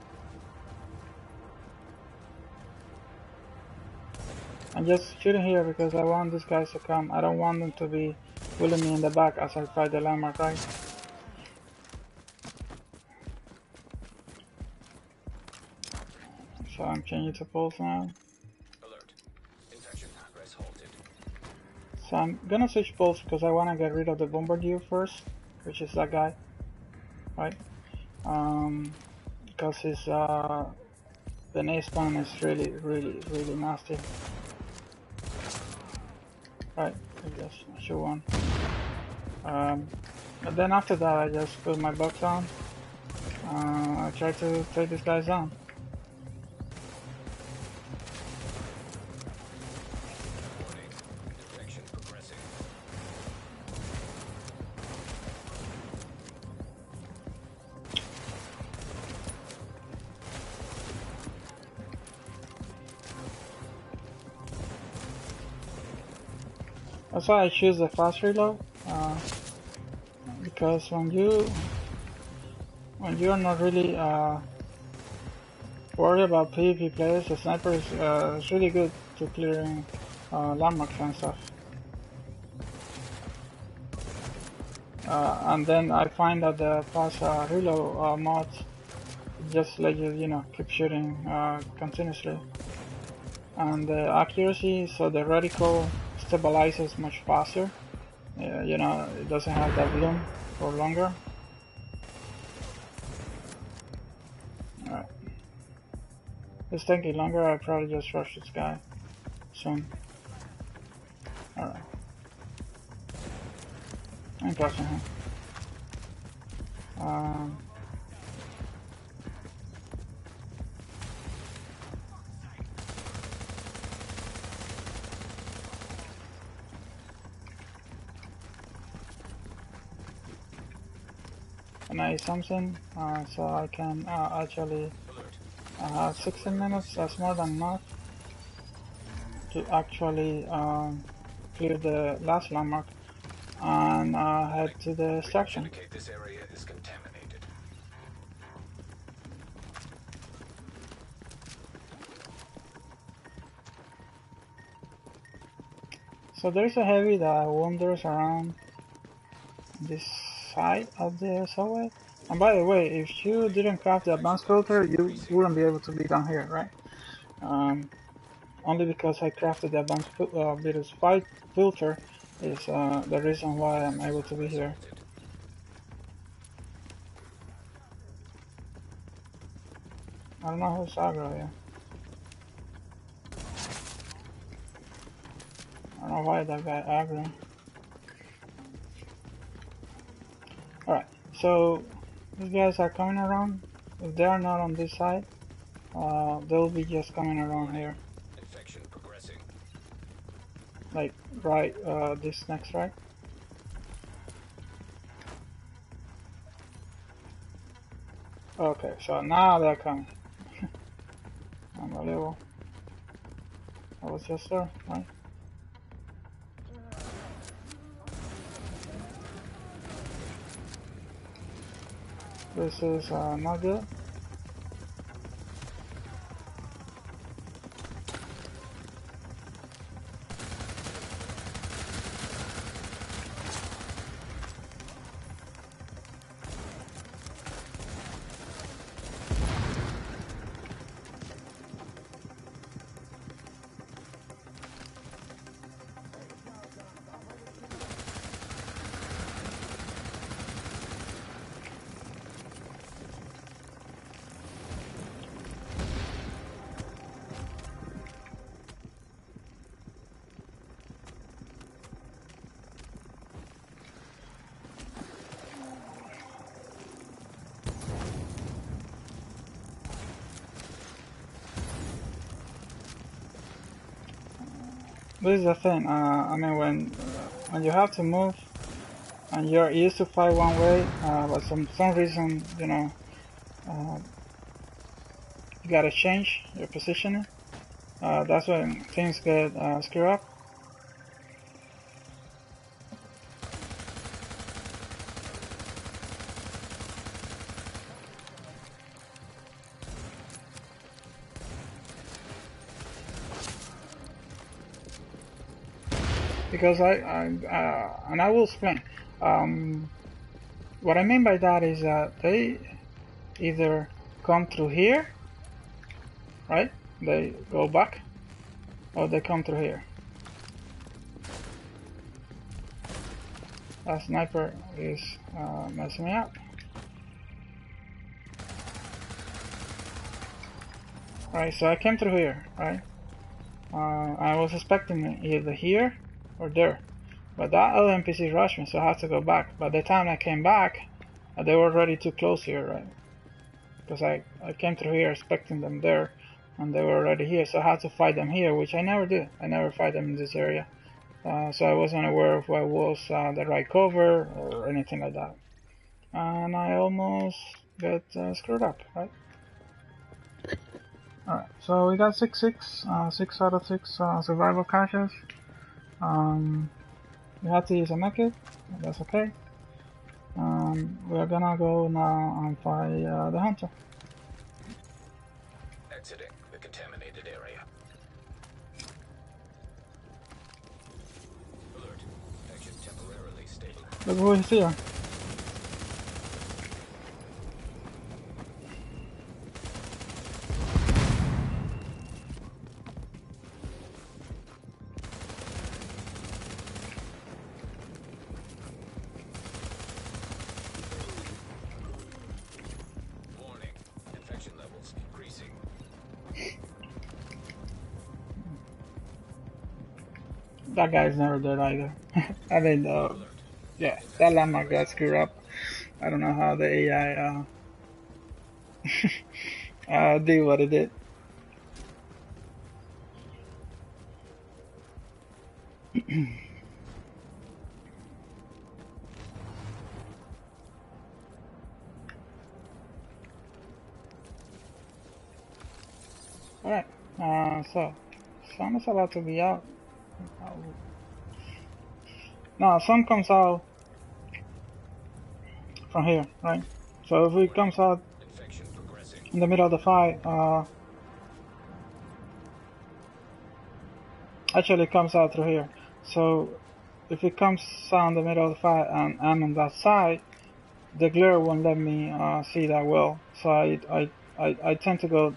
Speaker 1: I'm just shooting here because I want these guys to come. I don't want them to be pulling me in the back as I fight the landmark, right? So I'm changing to pulse now.
Speaker 2: Alert. Infection progress halted.
Speaker 1: So I'm gonna switch bolts because I wanna get rid of the bombardier first, which is that guy, right? Because his the nade spawn is really nasty. Right, I just shoot one. And then after that I just put my box on. I try to take these guys down.
Speaker 2: Warning. Infection progressing.
Speaker 1: That's why I choose the fast reload, because when you're not really worried about PvP players, the sniper is really good to clearing landmarks and stuff. And then I find that the fast reload mods just let you keep shooting continuously, and the accuracy, so the reticle stabilizes much faster. It doesn't have that bloom for longer. Alright. It's taking longer, I'll probably just rush this guy soon. Alright. I'm crossing him. And I something, so I can actually
Speaker 2: Alert.
Speaker 1: 16 minutes, that's more than enough to actually clear the last landmark and head to the
Speaker 2: Reports
Speaker 1: extraction.
Speaker 2: indicate this area is contaminated.
Speaker 1: So there's a heavy that wanders around this side of the subway. And by the way, if you didn't craft the advanced filter, you wouldn't be able to be down here, right? Only because I crafted the advanced Virus 5 filter is the reason why I'm able to be here.
Speaker 2: Spotted.
Speaker 1: I don't know who's aggro here. I don't know why that guy aggro. Alright, so these guys are coming around. If they are not on this side, they'll be just coming around here.
Speaker 2: Infection progressing.
Speaker 1: Like right, this next right. Okay, so now they're coming. Unbelievable. I was just there, right? This is not good. This is the thing. I mean, when you have to move and you're used to fight one way, but some reason, you gotta change your positioning. That's when things get screwed up. Because and I will explain. What I mean by that is that they either come through here, right? They go back, or they come through here. That sniper is messing me up. Right, so I came through here, right? I was expecting either here or there. But that other NPC rushed me, so I had to go back. By the time I came back, they were already too close here, right? Because I came through here expecting them there, and they were already here, so I had to fight them here, which I never do. I never fight them in this area. So I wasn't aware of what was the right cover or anything like that. And I almost got screwed up, right? Alright, so we got 6-6, 6 out of 6 survival caches. We had to use a medkit, that's okay. We're gonna go now and fight the hunter.
Speaker 2: Exiting the contaminated area. Alert. Infection temporarily stable.
Speaker 1: Look who is here.
Speaker 2: Warning. Infection levels increasing.
Speaker 1: That guy's never dead either. I mean, yeah, that landmark got screwed up. I don't know how the AI did what it did. Alright, so sun is about to be out. Now, sun comes out from here, right? So if it comes out in the middle of the fight, actually it comes out through here. So if it comes out in the middle of the fight and I'm on that side, the glare won't let me see that well. So I tend to go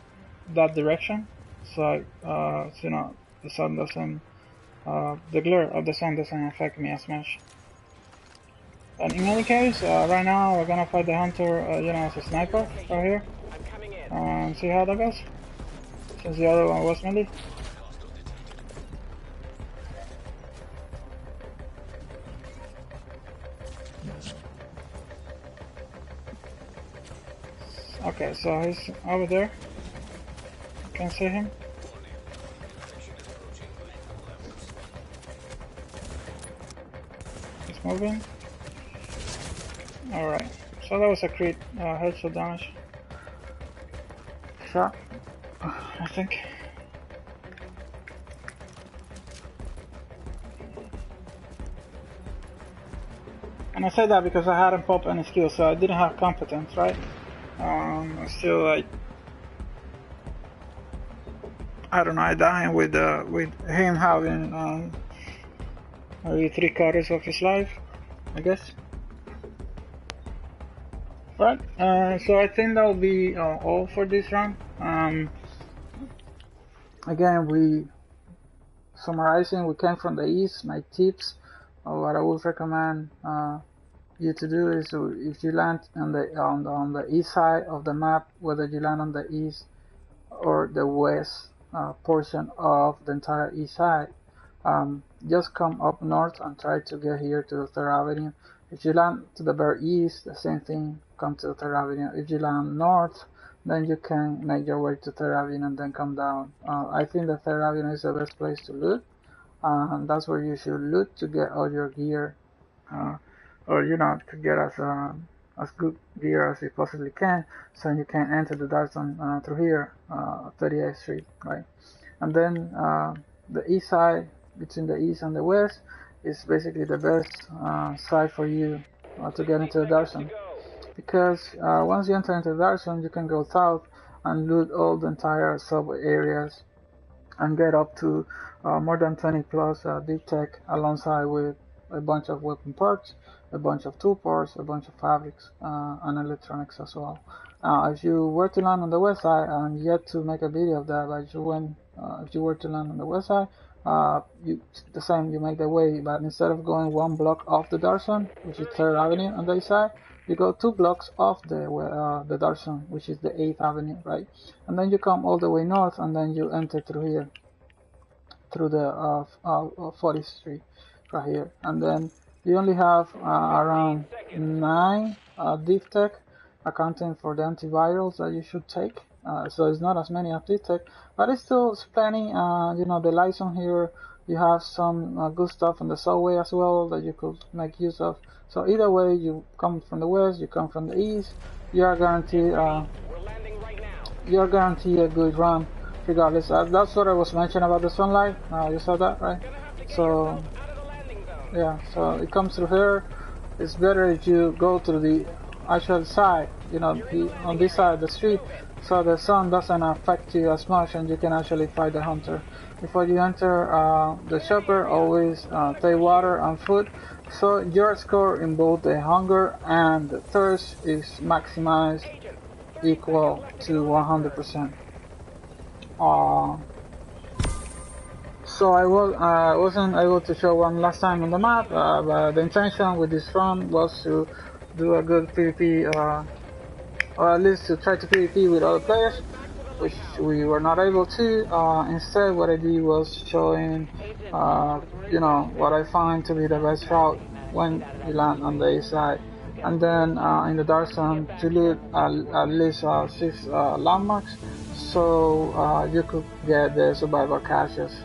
Speaker 1: that direction. So you know, the sun doesn't, the glare of the sun doesn't affect me as much. And in any case, right now we're gonna fight the hunter, you know, as a sniper right here. See how that goes. Since the other one was melee. Okay, so he's over there. You can see him. He's moving. Alright, so that was a crit headshot damage. Shot, I think. And I say that because I hadn't popped any skills, so I didn't have competence, right? Still, like, I don't know, I dying with him having maybe 3/4 of his life, I guess. Right, so I think that'll be all for this round. Again, summarizing, we came from the east. My tips, what I would recommend you to do is, if you land on the east side of the map, whether you land on the east or the west portion of the entire east side, just come up north and try to get here to the 3rd Avenue. If you land to the very east, the same thing, come to the 3rd Avenue. If you land north, then you can make your way to 3rd Avenue and then come down. I think the 3rd Avenue is the best place to loot. And that's where you should loot to get all your gear, or you know, to get as good gear as you possibly can, so you can enter the dark zone through here, 38th Street, right? And then the east side, between the east and the west, is basically the best side for you to get into the dark zone, because once you enter into the dark zone, you can go south and loot all the entire subway areas and get up to more than 20 plus deep tech, alongside with a bunch of weapon parts, a bunch of tool parts, a bunch of fabrics, and electronics as well. If you were to land on the west side, and yet to make a video of that, but if you were to land on the west side, you the same, you make the way, but instead of going 1 block off the dark zone, which is 3rd Avenue on the east side, you go 2 blocks off the dark zone, which is the 8th Avenue, right? And then you come all the way north, and then you enter through here, through the 40th Street, right here. And then you only have around 9 div tech, accounting for the antivirals that you should take. So it's not as many as div tech, but it's still plenty. You know, the lights on here, you have some good stuff on the subway as well that you could make use of. So either way, you come from the west, you come from the east, you are guaranteed a good run regardless. That's what I was mentioning about the sunlight. You saw that, right? So yeah, so it comes through here. It's better if you go to the actual side, you know, on this side of the street, so the sun doesn't affect you as much, and you can actually fight the hunter. Before you enter the shopper, always take water and food, so your score in both the hunger and the thirst is maximized equal to 100%. So wasn't able to show one last time on the map, but the intention with this run was to do a good PvP, or at least to try to PvP with other players, which we were not able to. Instead, what I did was showing, you know, what I find to be the best route when you land on the east side, and then in the dark zone to loot at least 6 landmarks, so you could get the survivor caches.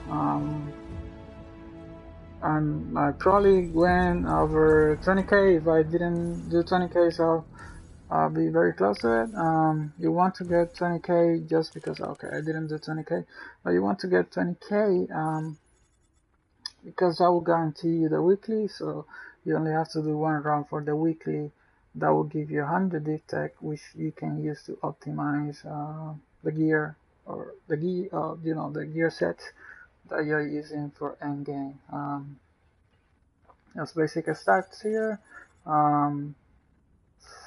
Speaker 1: And I probably went over 20k. If I didn't do 20k, so I'll be very close to it. You want to get 20k just because, okay, I didn't do 20k, but you want to get 20k because that will guarantee you the weekly, so you only have to do 1 round for the weekly. That will give you 100 div tech, which you can use to optimize the gear, or the gear, you know, the gear sets that you're using for endgame. That's basic stats here.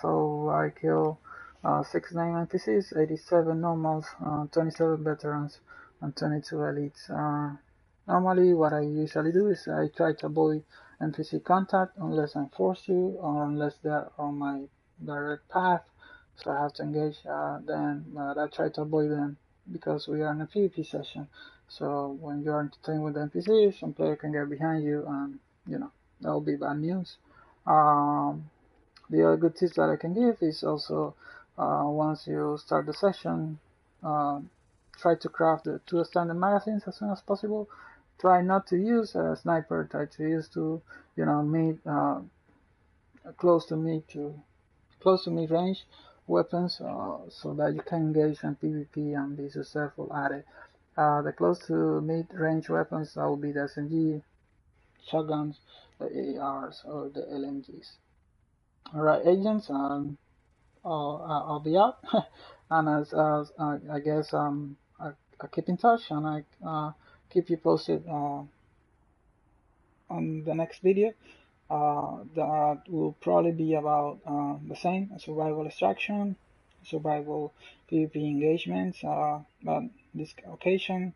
Speaker 1: So I kill 69 NPCs, 87 normals, 27 veterans, and 22 elites. Normally, what I usually do is I try to avoid NPC contact unless I'm forced to, or unless they're on my direct path, so I have to engage them. But I try to avoid them because we are in a PvP session. So when you're entertained with NPCs, some player can get behind you, and you know that will be bad news. The other good tips that I can give is also, once you start the session, try to craft the 2 standard magazines as soon as possible. Try not to use a sniper. Try to use you know, close to mid range weapons, so that you can engage in PvP and be successful at it. The close to mid range weapons, that will be the SMG, shotguns, the ARs, or the LMGs. Alright, agents, I'll be out, and as I guess I keep in touch, and I keep you posted on the next video. That will probably be about the same: survival extraction, survival PvP engagements. But this occasion,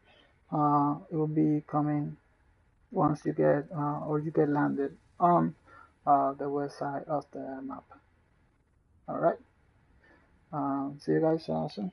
Speaker 1: it will be coming once you get or you get landed on the west side of the map. All right. See you guys soon.